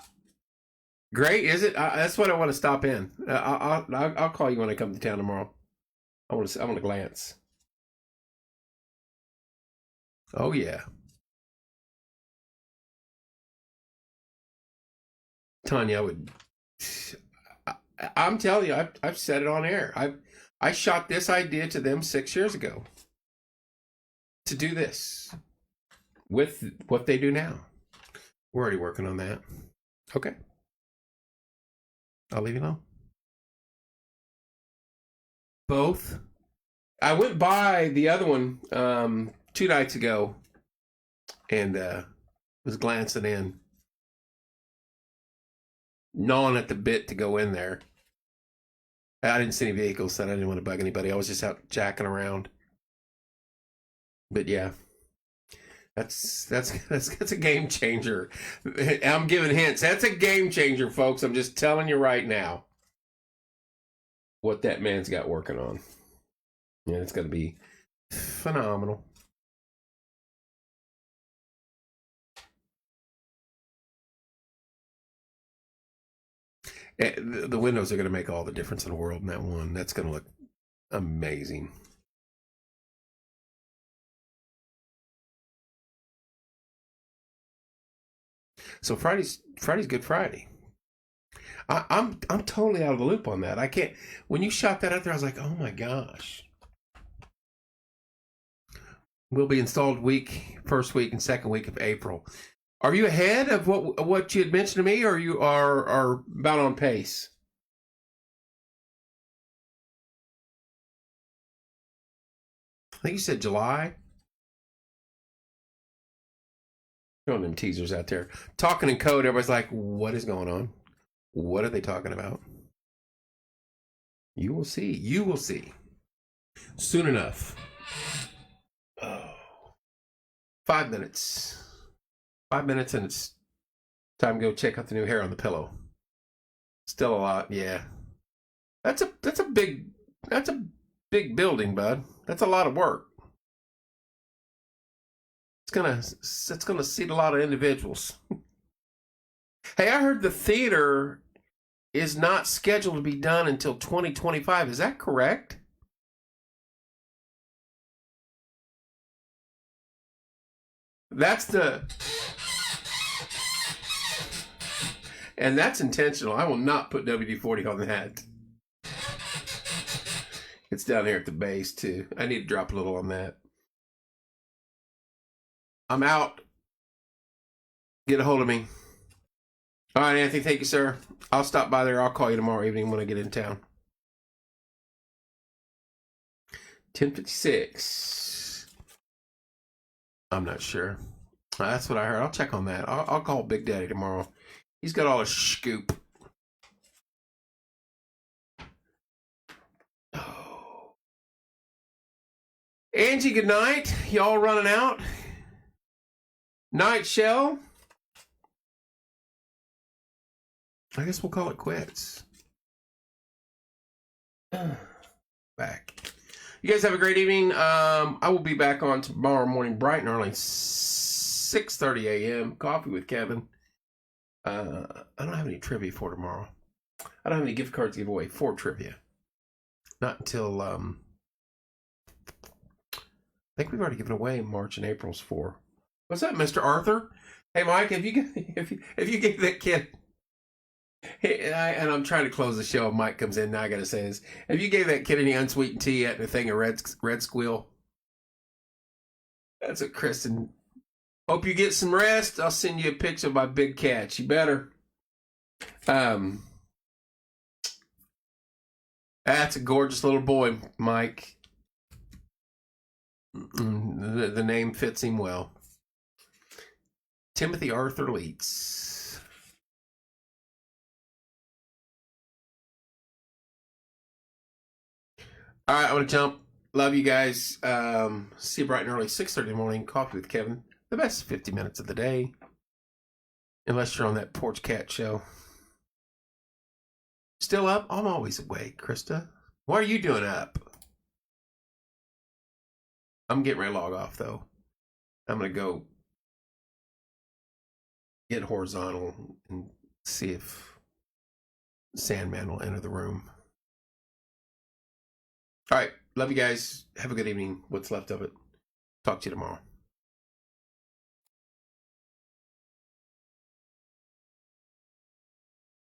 Great, is it? That's what I want to stop in. I'll call you when I come to town tomorrow. I want to glance. Oh yeah, Tanya, I would. I'm telling you, I've said it on air. I shot this idea to them 6 years ago to do this with what they do now. We're already working on that. Okay, I'll leave you alone. Both. I went by the other one 2 nights ago and was glancing in, gnawing at the bit to go in there. I didn't see any vehicles, so I didn't want to bug anybody. I was just out jacking around. But yeah, that's a game changer. I'm giving hints. That's a game changer, folks. I'm just telling you right now what that man's got working on. Yeah, it's going to be phenomenal. The windows are going to make all the difference in the world in that one. That's going to look amazing. So Friday's Good Friday. I'm totally out of the loop on that. I can't. When you shot that out there, I was like, oh my gosh. Will be installed first week and second week of April. Are you ahead of what you had mentioned to me, or you are about on pace? I think you said July. Throwing them teasers out there, talking in code. Everybody's like, "What is going on? What are they talking about?" You will see. You will see soon enough. Oh, 5 minutes. 5 minutes, and it's time to go check out the new hair on the pillow. Still a lot, yeah. That's a big building, bud. That's a lot of work. It's gonna seat a lot of individuals. Hey, I heard the theater is not scheduled to be done until 2025. Is that correct? That's the and that's intentional. I will not put WD-40 on that. It's down here at the base too. I need to drop a little on that. I'm out. Get a hold of me. All right, Anthony. Thank you, sir. I'll stop by there. I'll call you tomorrow evening when I get in town. 10:56. I'm not sure. That's what I heard. I'll check on that. I'll call Big Daddy tomorrow. He's got all the scoop. Oh. Angie, good night. Y'all running out? Night shell? I guess we'll call it quits. Back. You guys have a great evening. I will be back on tomorrow morning, bright and early, 6:30 a.m. Coffee with Kevin. I don't have any trivia for tomorrow. I don't have any gift cards to give away for trivia. Not until I think we've already given away March and April's for. What's up, Mr. Arthur? Hey, Mike, if you gave that kid, and I'm trying to close the show, and Mike comes in. Now I got to say this: if you gave that kid any unsweetened tea and a thing of red squeal, that's what Kristen. Hope you get some rest. I'll send you a picture of my big cat. You better. That's a gorgeous little boy, Mike. The name fits him well. Timothy Arthur Leeds. All right, I'm gonna jump. Love you guys. See you bright and early, 6:30 in the morning. Coffee with Kevin. The best 50 minutes of the day, unless you're on that Porch Cat show. Still up? I'm always awake, Krista. What are you doing up? I'm getting ready to log off though. I'm gonna go get horizontal and see if Sandman will enter the room. All right. Love you guys. Have a good evening. What's left of it. Talk to you tomorrow.